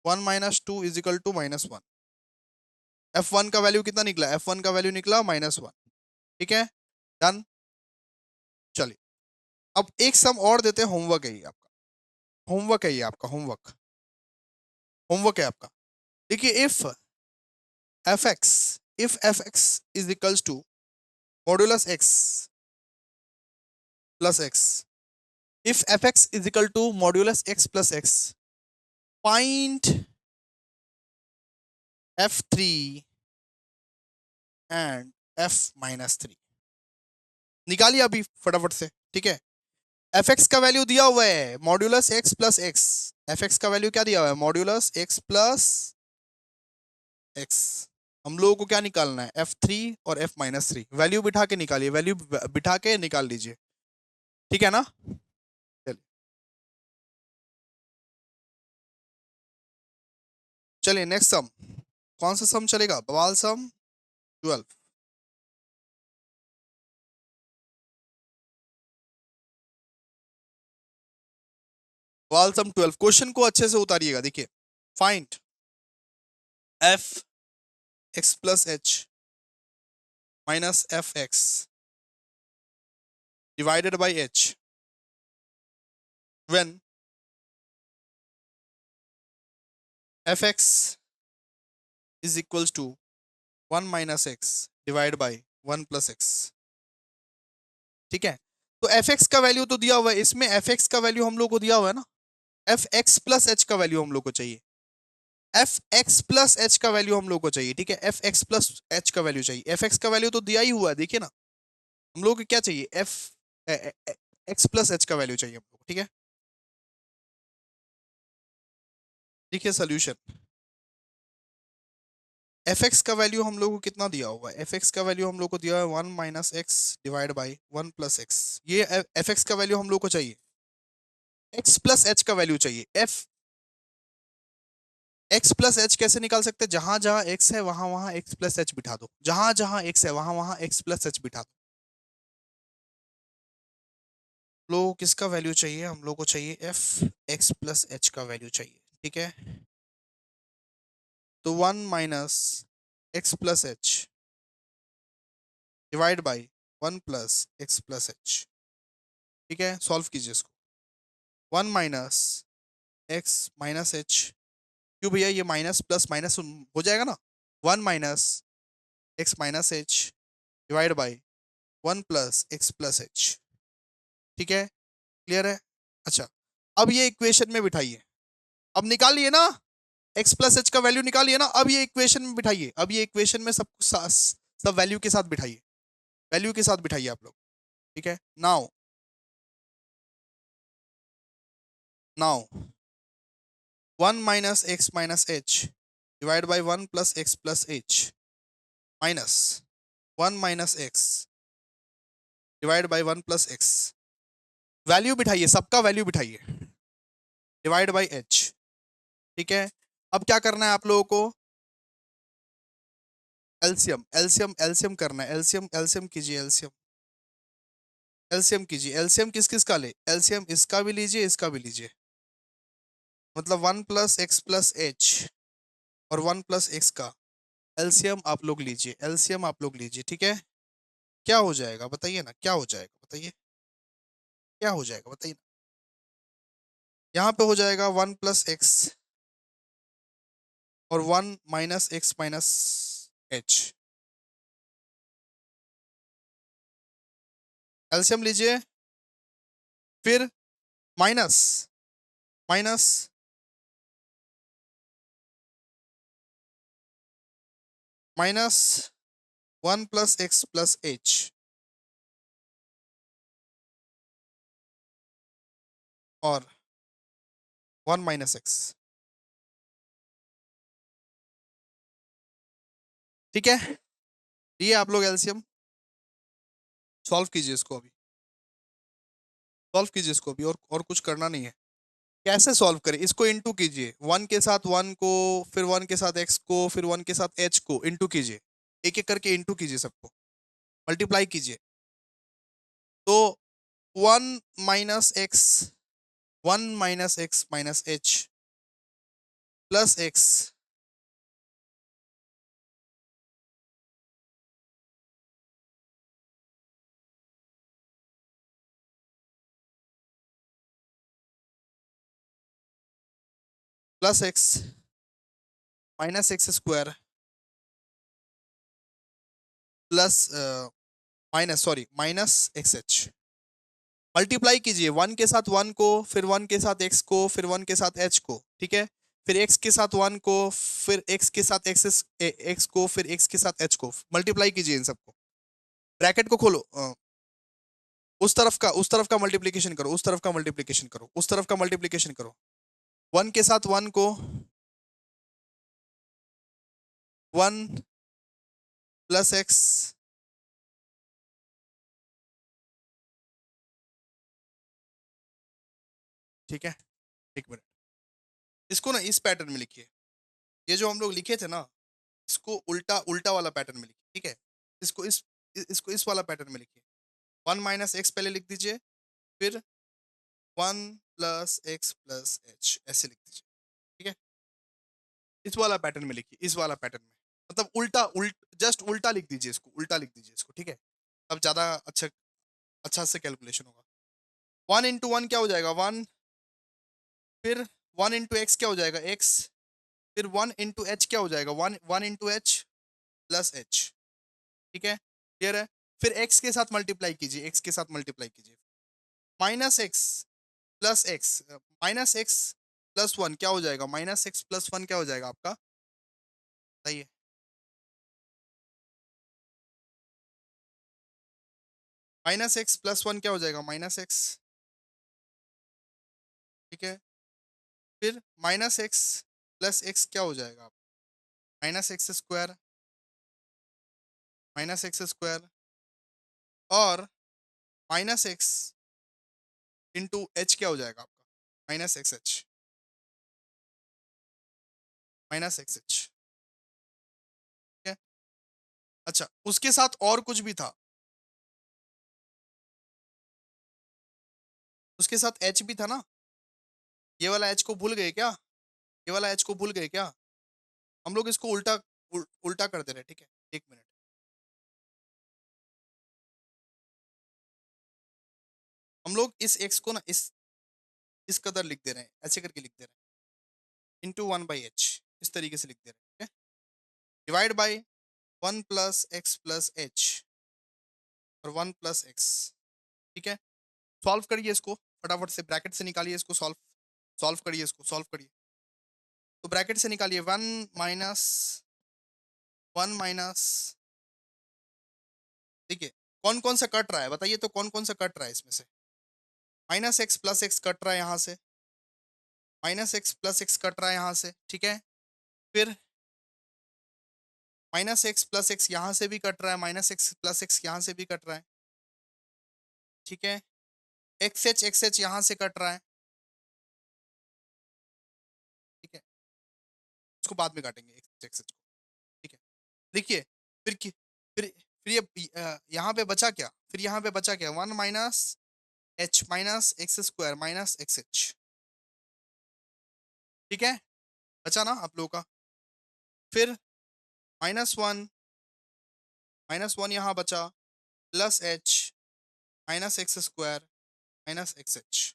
S1: 1 - 2 = -1। f1 का वैल्यू कितना निकला, f1 का वैल्यू निकला -1। ठीक है, डन। चलिए, अब एक सम और देते हैं, होमवर्क है ये आपका, होमवर्क है ये आपका, होमवर्क, होमवर्क है आपका। देखिए, if f x is equals to modulus x plus x, if fx is equal to modulus x plus x, find f3 and f-3। निकालिए अभी फटाफट से। ठीक है, fx का वैल्यू दिया हुआ है modulus x plus x, fx का वैल्यू क्या दिया हुआ है, मॉड्यूलस x प्लस एक्स। हम लोगों को क्या निकालना है, f3 और f-3, वैल्यू बिठा के निकालिए, वैल्यू बिठा के निकाल लीजिए। ठीक है ना, चलिए चलिए नेक्स्ट सम। कौन सा सम चलेगा, बवाल सम 12। बवाल सम 12, क्वेश्चन को अच्छे से उतारिएगा। देखिए, find f x plus H minus f x divided by h when f x is equals to 1 - x divide by 1 + x. ठीक है, तो एफ एक्स का वैल्यू तो दिया हुआ है, इसमें एफ एक्स का वैल्यू हम लोग को दिया हुआ है ना, एफ एक्स प्लस एच का वैल्यू हम लोग को चाहिए, एफ एक्स प्लस एच का वैल्यू हम लोग को चाहिए। ठीक है, एफ एक्स प्लस एच का वैल्यू चाहिए, एफ एक्स का वैल्यू तो दिया ही हुआ है, देखिए ना, हम लोग को क्या चाहिए, एफ एक्स प्लस एच का वैल्यू चाहिए हम लोग को। ठीक है, देखिए सोल्यूशन, एफ एक्स का वैल्यू हम लोग को कितना दिया हुआ है? एफ एक्स का वैल्यू हम लोग को दिया है 1 minus X divide by 1 plus x. ये एफ एक्स का वैल्यू हम लोग को चाहिए, एक्स प्लस एच का वैल्यू चाहिए। एफ एक्स प्लस एच कैसे निकाल सकते हैं? जहां जहां एक्स है वहां वहां एक्स प्लस एच बिठा दो, जहां जहां एक्स है वहां वहां एक्स प्लस एच बिठा दो। लोग को किसका वैल्यू चाहिए? हम लोग को चाहिए एफ एक्स प्लस एच का वैल्यू चाहिए, ठीक है। तो 1 minus x plus H divide by 1 plus X plus H, ठीक है। सॉल्व कीजिए इसको। 1 माइनस एक्स माइनस एच, क्यों भैया? ये माइनस प्लस माइनस हो जाएगा ना। 1 minus X minus H divide by 1 plus X plus H, ठीक है। क्लियर है? अच्छा, अब ये इक्वेशन में बिठाइए। अब निकालिए ना, एक्स प्लस एच का वैल्यू निकालिए ना। अब ये इक्वेशन में बिठाइए, अब ये इक्वेशन में सब वैल्यू के साथ बिठाइए, वैल्यू के साथ बिठाइए आप लोग, ठीक है। Now now 1 minus X minus H divide by 1 plus X plus H minus 1 minus X divide by 1 plus X, value बिठाइए, सबका वैल्यू बिठाइए, डिवाइड बाई एच, ठीक है। अब क्या करना है आप लोगों को? एलसीएम एलसीएम एलसीएम करना है। एलसीएम एलसीएम कीजिए, एलसीएम एलसीएम कीजिए। एलसीएम किस किस का ले? एलसीएम इसका भी लीजिए, इसका भी लीजिए। मतलब 1 प्लस एक्स प्लस एच और 1 प्लस एक्स का एलसीएम आप लोग लीजिए, एलसीएम आप लोग लीजिए, ठीक है। क्या हो जाएगा बताइए ना, क्या हो जाएगा बताइए, क्या हो जाएगा बताइए ना। यहाँ पे हो जाएगा 1 प्लस एक्स और 1 minus X minus H. LCM लीजिए, फिर minus minus minus 1 plus X plus h और 1 माइनस एक्स, ठीक है। ये आप लोग एलसीएम सॉल्व कीजिए इसको अभी, सॉल्व कीजिए इसको अभी, और कुछ करना नहीं है। कैसे सॉल्व करें इसको? इनटू कीजिए, 1 के साथ 1 को, फिर 1 के साथ एक्स को, फिर 1 के साथ एच को इनटू कीजिए। एक एक करके इनटू कीजिए सबको, मल्टीप्लाई कीजिए। तो 1 minus x, 1 minus X minus H plus X plus x minus x square plus minus, sorry, minus x H. Multiply कीजिए 1 के साथ 1 को, फिर 1 के साथ x को, फिर 1 के साथ h को, ठीक है। फिर x के साथ 1 को, फिर x के साथ x को, फिर x के साथ h को, मल्टीप्लाई कीजिए इन सबको। ब्रैकेट को खोलो, उस तरफ का मल्टीप्लीकेशन करो, उस तरफ का मल्टीप्लीकेशन करो, उस तरफ का मल्टीप्लीकेशन करो। 1 के साथ 1 को 1 प्लस एक्स, ठीक है। एक मिनट, इसको ना इस पैटर्न में लिखिए। ये जो हम लोग लिखे थे ना, इसको उल्टा उल्टा वाला पैटर्न में लिखिए, ठीक है। इसको इसको इस वाला पैटर्न में लिखिए। 1 माइनस एक्स पहले लिख दीजिए, फिर 1 प्लस एक्स प्लस एच ऐसे लिख दीजिए, ठीक है। इस वाला पैटर्न में लिखिए, इस वाला पैटर्न में, मतलब जस्ट उल्टा लिख दीजिए इसको, उल्टा लिख दीजिए इसको, ठीक है। अब ज्यादा अच्छा अच्छा से कैलकुलेशन होगा। 1 इंटू 1 क्या हो जाएगा? 1, फिर 1 इंटू एक्स क्या हो जाएगा? एक्स, फिर 1 इंटू एच क्या हो जाएगा? 1 1 इंटू एच प्लस एच, ठीक है। क्लियर है? फिर एक्स के साथ मल्टीप्लाई कीजिए, एक्स के साथ मल्टीप्लाई कीजिए। Minus x plus x, minus x plus 1 क्या हो जाएगा? माइनस एक्स प्लस 1 क्या हो जाएगा आपका? बताइए। माइनस एक्स प्लस 1 क्या हो जाएगा? माइनस एक्स, ठीक है। फिर माइनस एक्स प्लस एक्स क्या हो जाएगा? Minus x square minus x square और माइनस एक्स इंटू एच क्या हो जाएगा आपका, minus x H, minus x H. ठीक है। अच्छा, उसके साथ और कुछ भी था, उसके साथ एच भी था ना, ये वाला एच को भूल गए क्या, ये वाला एच को भूल गए क्या? हम लोग इसको उल्टा उल्टा कर दे रहे हैं, ठीक है, एक मिनट। हम लोग इस एक्स को ना इस कदर लिख दे रहे हैं, ऐसे करके लिख दे रहे हैं, इंटू वन बाई एच, इस तरीके से लिख दे रहे हैं, ठीक है। Divide by one plus X plus h और वन प्लस एक्स। ठीक है। सॉल्व करिए इसको फटाफट से, ब्रैकेट से निकालिए इसको, सॉल्व सॉल्व करिए इसको, सॉल्व करिए। तो ब्रैकेट से निकालिए, वन माइनस, देखिए कौन कौन सा कट रहा है बताइए, तो कौन कौन सा कट रहा है इसमें से, minus x plus x cut रहा है यहाँ से, minus x plus x cut रहा है यहाँ से, ठीक है। फिर माइनस एक्स प्लस एक्स यहाँ से भी कट रहा है, माइनस एक्स प्लस एक्स यहाँ से भी कट रहा है, ठीक है। एक्स एच यहाँ से कट रहा है, ठीक है। उसको बाद में काटेंगे एक्स एच को, ठीक है। देखिए, फिर फिर ये यहाँ पे बचा क्या, फिर यहाँ पे बचा क्या, one minus H minus x square minus x H, ठीक है, बचा ना आप लोगों का। फिर माइनस वन यहाँ बचा, plus H minus x square minus x H,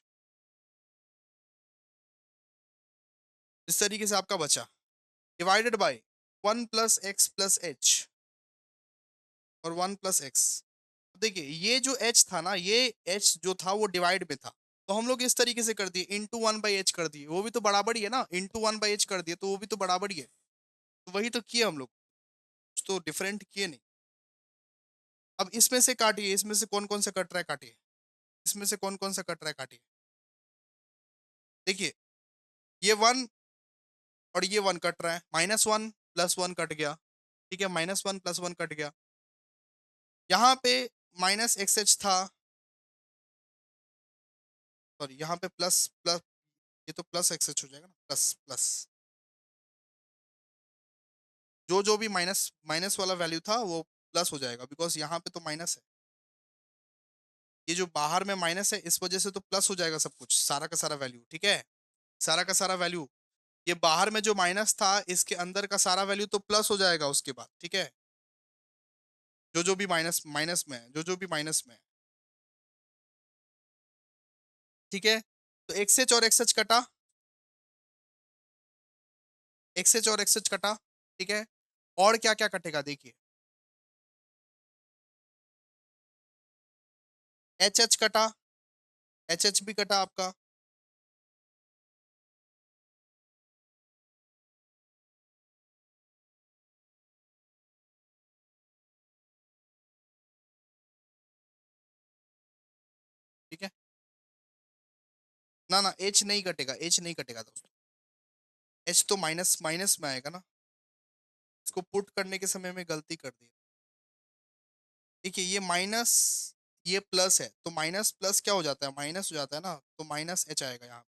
S1: इस तरीके से आपका बचा, divided by one plus X plus h और वन प्लस एक्स। देखिए ये जो h था ना, ये h जो था वो डिवाइड में था, तो हम लोग इस तरीके से कर दिए, इंटू वन बाई एच कर दिए, वो भी तो बराबर ही है ना, इंटू वन बाई एच कर दिए तो वो भी तो बराबर ही है, तो वही तो किए हम लोग, कुछ तो डिफरेंट किए नहीं। अब इसमें से काटिए, इसमें से कौन कौन सा कट रहा है काटिए, इसमें से कौन कौन सा कट रहा है काटिए। देखिए ये वन और ये वन कट रहा है, minus one plus one cut गया, ठीक है, minus one plus one cut गया। यहाँ पे माइनस एक्स एच था, सॉरी यहाँ पे प्लस प्लस, ये तो प्लस एक्स एच हो जाएगा ना, प्लस प्लस, जो जो भी माइनस माइनस वाला वैल्यू था वो प्लस हो जाएगा, बिकॉज यहाँ पे तो माइनस है, ये जो बाहर में माइनस है इस वजह से तो प्लस हो जाएगा सब कुछ, सारा का सारा वैल्यू, ठीक है, सारा का सारा वैल्यू। ये बाहर में जो माइनस था इसके अंदर का सारा वैल्यू तो प्लस हो जाएगा उसके बाद, ठीक है, जो जो भी माइनस माइनस में है, जो जो भी माइनस में है, ठीक है। तो एक्स एच और एक्स एच कटा, एक्स एच और एक्स एच कटा, ठीक है। और क्या क्या कटेगा देखिए, एच एच कटा, एच एच भी कटा आपका, ठीक है। ना ना एच नहीं कटेगा, एच नहीं कटेगा दोस्तों, एच तो माइनस माइनस में आएगा ना, इसको पुट करने के समय में गलती कर दी। देखिए ये माइनस, ये प्लस है, तो माइनस प्लस क्या हो जाता है, माइनस हो जाता है ना, तो माइनस एच आएगा यहाँ,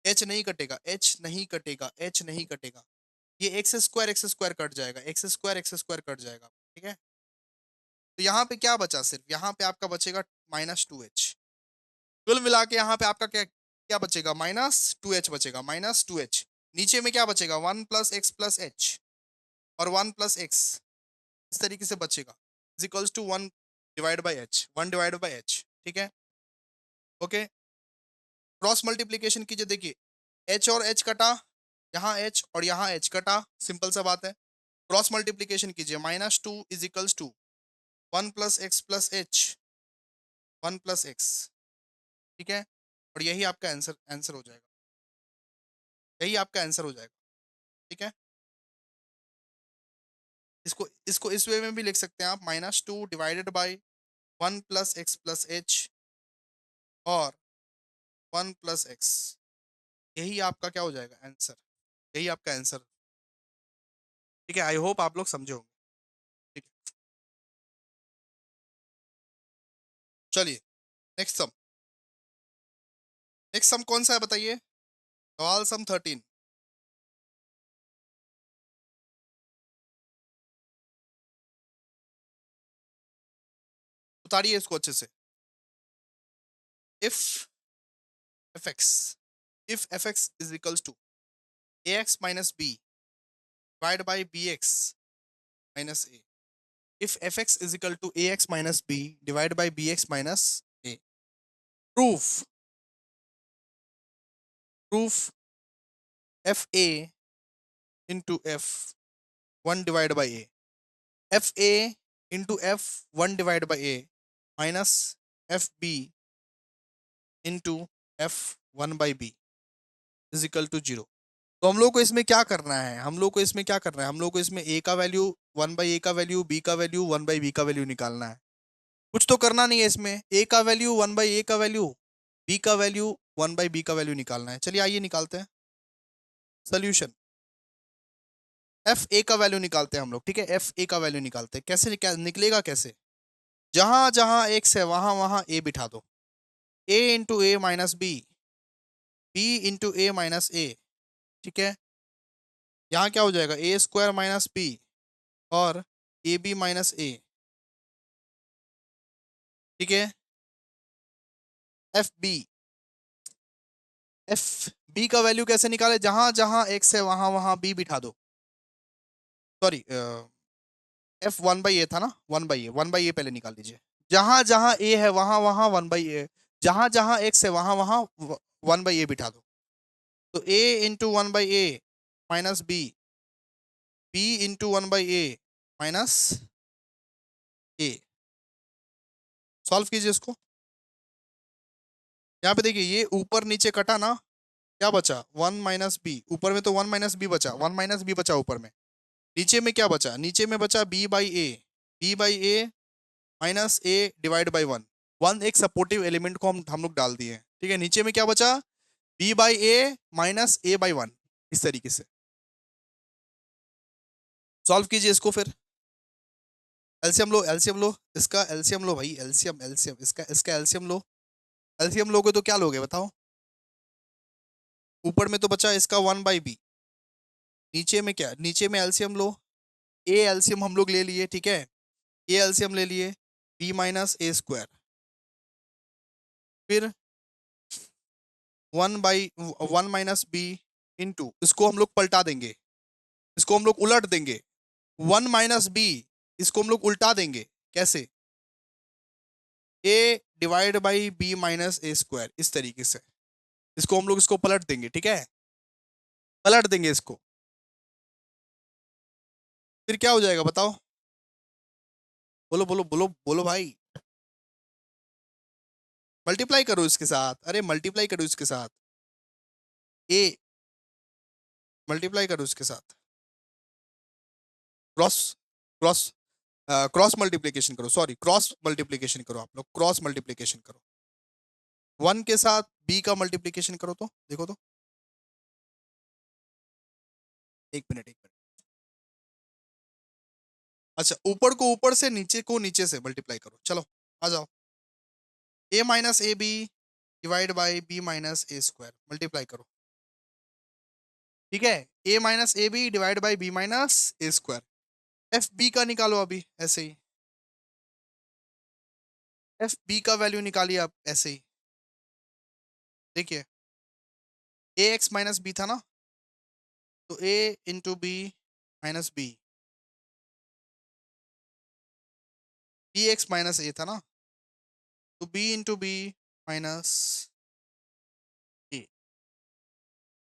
S1: एच नहीं कटेगा, एच नहीं कटेगा, एच नहीं कटेगा, ये एक्स स्क्वायर कट जाएगा, एक्स स्क्वायर कट जाएगा, ठीक है। तो यहाँ पे क्या बचा, सिर्फ यहाँ पे आपका बचेगा माइनस टू एच, कुल मिला के यहाँ पे आपका क्या क्या बचेगा, माइनस टू एच बचेगा, माइनस टू एच। नीचे में क्या बचेगा, वन प्लस एच और वन प्लस एक्स, इस तरीके से बचेगा, is equals to one divide by h, one divide by H, ठीक है। ओके, क्रॉस मल्टीप्लीकेशन कीजिए, देखिए एच और एच कटा, यहाँ एच और यहाँ एच कटा, सिंपल सा बात है। क्रॉस मल्टीप्लीकेशन कीजिए, minus two is equals to one plus h, one plus x, ठीक है। और यही आपका आंसर आंसर हो जाएगा, यही आपका आंसर हो जाएगा, ठीक है। इसको इसको इस वे में भी लिख सकते हैं आप, minus two divided by one plus X plus h और वन प्लस एक्स, यही आपका क्या हो जाएगा आंसर, यही आपका आंसर, ठीक ठीक है, आई होप आप लोग समझे होंगे। ठीक है, चलिए नेक्स्ट सम। नेक्स्ट सम कौन सा है बताइए? सवाल सम 13। उतारिए इसको अच्छे से। If f x, if f x is equals to a x minus B divide by b x minus a. if fx is equal to ax minus b divided by bx minus a. Proof fa into f1 divided by a, fa into f1 divided by a minus fb into f1 by b is equal to 0। तो हम लोग को इसमें क्या करना है, हम लोग को इसमें क्या करना है, हम लोग को इसमें a का वैल्यू 1 बाई ए का वैल्यू, b का वैल्यू 1 बाई बी का वैल्यू निकालना है। कुछ तो करना नहीं है इसमें, a का वैल्यू 1 बाई ए का वैल्यू, b का वैल्यू 1 बाई बी का वैल्यू निकालना है। चलिए आइए निकालते हैं सोल्यूशन। एफ ए का वैल्यू निकालते हैं हम लोग, ठीक है, एफ ए का वैल्यू निकालते हैं। कैसे निकलेगा कैसे? जहां जहां एक्स है वहां वहां ए बिठा दो। ए into A minus B, B into A minus A, ठीक है। यहाँ क्या हो जाएगा, ए स्क्वायर माइनस बी और ए बी माइनस ए, ठीक है। एफ बी, एफ बी का वैल्यू कैसे निकाले? जहां जहां एक्स है वहां वहां बी बिठा दो। सॉरी, एफ 1 बाई ए था ना, 1 बाई ए, 1 बाई ए पहले निकाल दीजिए। जहां जहां ए है वहां वहां 1 बाई ए, जहां जहां एक्स है वहां वहां 1 बाई ए बिठा दो। तो A into 1 by A minus B, B into 1 by A minus A. Solve कीजिए इसको। यहाँ पे देखिए ये ऊपर नीचे कटा ना, क्या बचा? 1 माइनस बी। ऊपर में तो 1 माइनस बी बचा, 1 माइनस बी बचा ऊपर में। नीचे में क्या बचा? नीचे में बचा b by A, b by A minus A divide by 1। 1 एक सपोर्टिव एलिमेंट को हम लोग डाल दिए, ठीक है। नीचे में क्या बचा? B by A minus a by 1। इस तरीके से सॉल्व कीजिए इसको फिर। एलसीएम लो, एलसीएम लो, इसका एलसीएम लो भाई, एलसीएम एलसीएम इसका, इसका एलसीएम लो। एलसीएम लोगे तो क्या लोगे बताओ? ऊपर में तो बचा इसका 1 बाई बी, नीचे में क्या? नीचे में एलसीएम लो। ए एलसीएम हम लोग ले लिए, ठीक है, ए एलसीएम ले लिए, बी माइनस ए स्क्वायर, फिर 1 बाई 1 माइनस बी इंटू, इसको हम लोग पलटा देंगे, इसको हम लोग उलट देंगे। 1 माइनस बी, इसको हम लोग उल्टा देंगे। कैसे? A divide by B minus A square, इस तरीके से इसको हम लोग इसको पलट देंगे, ठीक है, पलट देंगे इसको। फिर क्या हो जाएगा बताओ? बोलो बोलो बोलो बोलो भाई। मल्टीप्लाई करो इसके साथ, अरे मल्टीप्लाई करो इसके साथ, ए मल्टीप्लाई करो इसके साथ, क्रॉस क्रॉस क्रॉस मल्टीप्लीकेशन करो, सॉरी क्रॉस मल्टीप्लीकेशन करो, आप लोग क्रॉस मल्टीप्लीकेशन करो। 1 के साथ बी का मल्टीप्लीकेशन करो तो देखो तो। एक मिनट एक मिनट। अच्छा, ऊपर को ऊपर से, नीचे को नीचे से मल्टीप्लाई करो। चलो आ जाओ। A minus A B divide by B minus A square, multiply करो, ठीक है। A minus A B divide by B minus A square. F B का निकालो अभी ऐसे ही, एफ बी का वैल्यू निकालिए आप ऐसे ही। देखिए ए एक्स माइनस बी था ना, तो A into B minus B, B x minus A था ना, तो B into B minus A.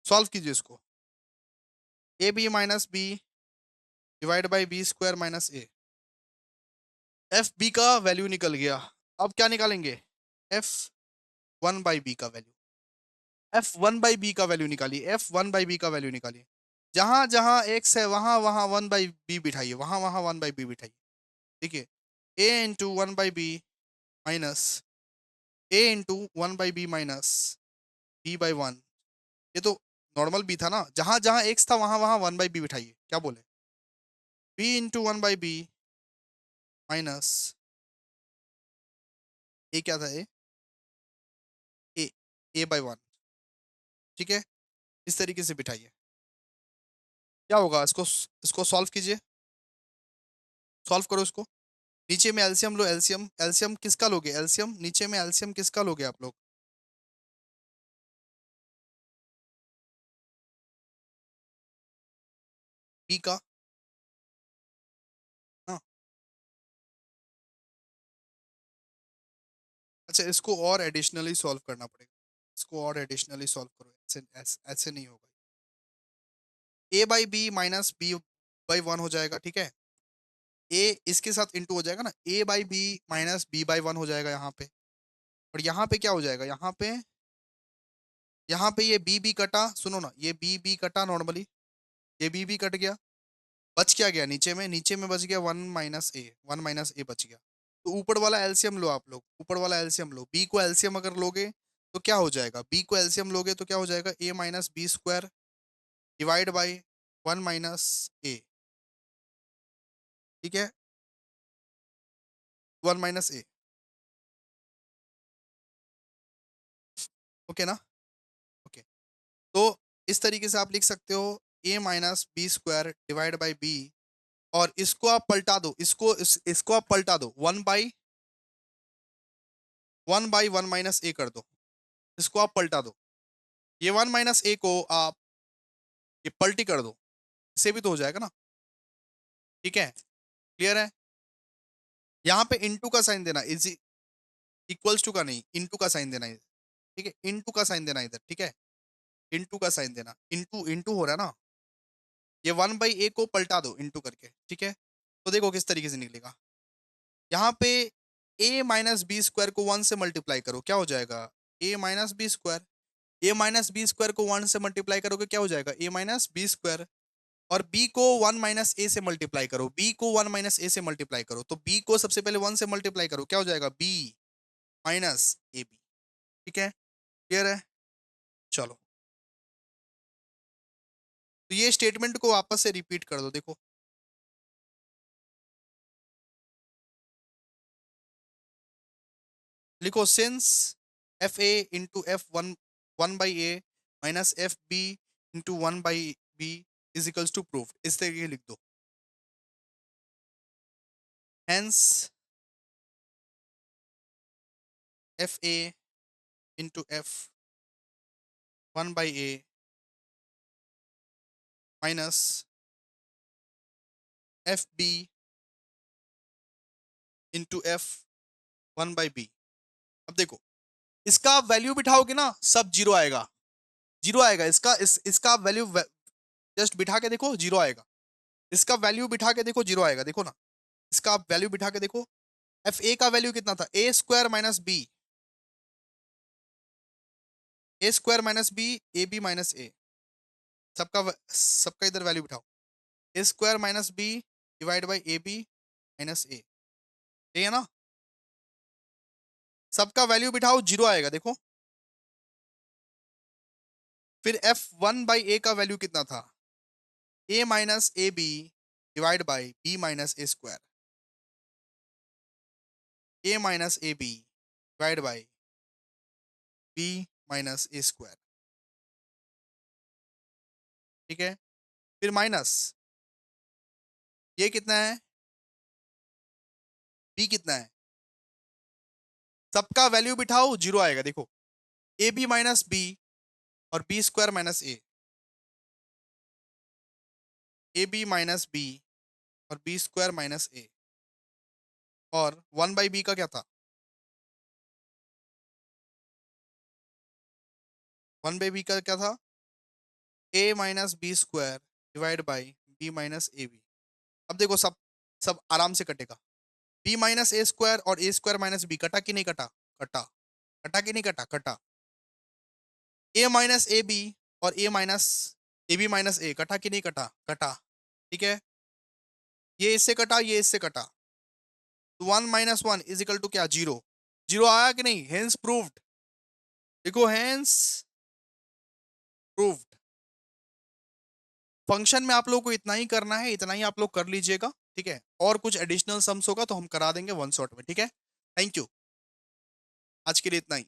S1: Solve कीजिए इसको। A B minus B divide by B square minus A. F B का वैल्यू निकल गया। अब क्या निकालेंगे? एफ 1 बाई बी का वैल्यू, एफ 1 बाई बी का वैल्यू निकालिए, एफ 1 बाई बी का वैल्यू निकालिए। जहां जहां एक्स है वहां वहां 1 बाई बी बिठाइए, वहां वहां 1 बाई बी बिठाइए, ठीक है। A into 1 by B minus A into 1 by B minus B by 1। ये तो नॉर्मल बी था ना, जहां जहां एक्स था वहां वहां 1 बाई बी बिठाइए। क्या बोले? b into one by B minus A, क्या था ए ए बाई वन। ठीक है, इस तरीके से बिठाइए। क्या होगा, इसको सॉल्व कीजिए, सॉल्व करो इसको। नीचे में एलसीएम लो, एलसीएम एलसीएम किसका लोगे, एलसीएम नीचे में एलसीएम किसका लोगे आप लोग, बी का। हाँ, अच्छा इसको और एडिशनली सॉल्व करना पड़ेगा, इसको और एडिशनली सॉल्व करो, ऐसे ऐसे ऐसे नहीं होगा। A by B minus B by one हो जाएगा, ठीक है। ए इसके साथ इंटू हो जाएगा ना, A by B minus B by one हो जाएगा यहाँ पे। और यहाँ पे क्या हो जाएगा, यहाँ पे ये बी बी कटा, सुनो ना, ये बी बी कटा नॉर्मली, ये बी कट गया, बच क्या गया नीचे में बच गया वन माइनस ए बच गया। तो ऊपर वाला एलसीएम लो आप लोग, ऊपर वाला एलसीएम लो, बी को एलसीएम अगर लोगे तो क्या हो जाएगा, बी को एलसीएम लोगे तो क्या हो जाएगा, A minus B square divide by one minus A. ठीक है, वन माइनस ए, ओके ना, ओके। तो इस तरीके से आप लिख सकते हो A minus B square divide by B, और इसको आप पलटा दो, इसको आप पलटा दो, one by one minus A कर दो, इसको आप पलटा दो, ये वन माइनस ए को आप ये पलटी कर दो, इससे भी तो हो जाएगा ना। ठीक है, क्लियर है। यहाँ पे इनटू का साइन देना, इज इक्वल्स टू का नहीं, इनटू का साइन देना है। ठीक है, इनटू का साइन देना इधर, ठीक है, इनटू का साइन देना, इनटू इनटू हो रहा है ना, ये वन बाई ए को पलटा दो इनटू करके, ठीक है। तो देखो किस तरीके से निकलेगा, यहाँ पे ए माइनस बी स्क्वायर को वन से मल्टीप्लाई करो, क्या हो जाएगा, A minus B square. A minus B square को वन से मल्टीप्लाई करोगे क्या हो जाएगा, ए माइनस बी स्क्वायर। और b को वन माइनस ए से मल्टीप्लाई करो, b को वन माइनस ए से मल्टीप्लाई करो, तो b को सबसे पहले वन से मल्टीप्लाई करो, क्या हो जाएगा, b माइनस ए बी। ठीक है, क्लियर है। चलो, तो ये स्टेटमेंट को वापस से रिपीट कर दो, देखो लिखो, since f a into f one one by A minus f b into one by b is equals to proof, इस तरीके लिख दो। Hence f a into f one by A minus f b into f one by b. अब देखो, इसका value बिठाओगे ना, सब zero आएगा, जीरो आएगा, इसका वैल्यू जस्ट बिठा के देखो, जीरो आएगा। इसका वैल्यू बिठा के देखो, जीरो आएगा, देखो ना, इसका आप वैल्यू बिठा के देखो। एफ ए का वैल्यू कितना था, A square minus B, A square minus B, A B minus A, सबका इधर वैल्यू बिठाओ, A square minus B divide by A B minus A, ये है ना, सबका वैल्यू बिठाओ, जीरो आएगा, देखो। फिर एफ वन बाई ए का वैल्यू कितना था, A minus A B divide by B minus A square, A minus A B divide by B minus A square. ठीक है, फिर माइनस, ये कितना है, बी कितना है, सबका वैल्यू बिठाओ, जीरो आएगा, देखो, ए बी माइनस बी और b square minus A B minus b और बी स्क्वायर माइनस ए, और वन बाई बी का क्या था, वन बाई बी का क्या था, A minus B square divide by B minus A B. अब देखो, सब सब आराम से कटेगा, बी माइनस ए स्क्वायर और ए स्क्वायर माइनस बी, कटा कि नहीं कटा, कटा, कटा कि नहीं कटा, कटा। ए माइनस ए बी और ए बी माइनस ए, कटा कि नहीं कटा, कटा। ठीक है, ये इससे कटा, ये इससे कटा, तो one minus one is equal to क्या, जीरो। जीरो आया कि नहीं, हेंस प्रूव्ड, देखो हेंस प्रूव्ड। फंक्शन में आप लोगों को इतना ही करना है, इतना ही आप लोग कर लीजिएगा, ठीक है। और कुछ एडिशनल सम्स होगा तो हम करा देंगे वन शॉट में, ठीक है। Thank you. आज के लिए इतना ही।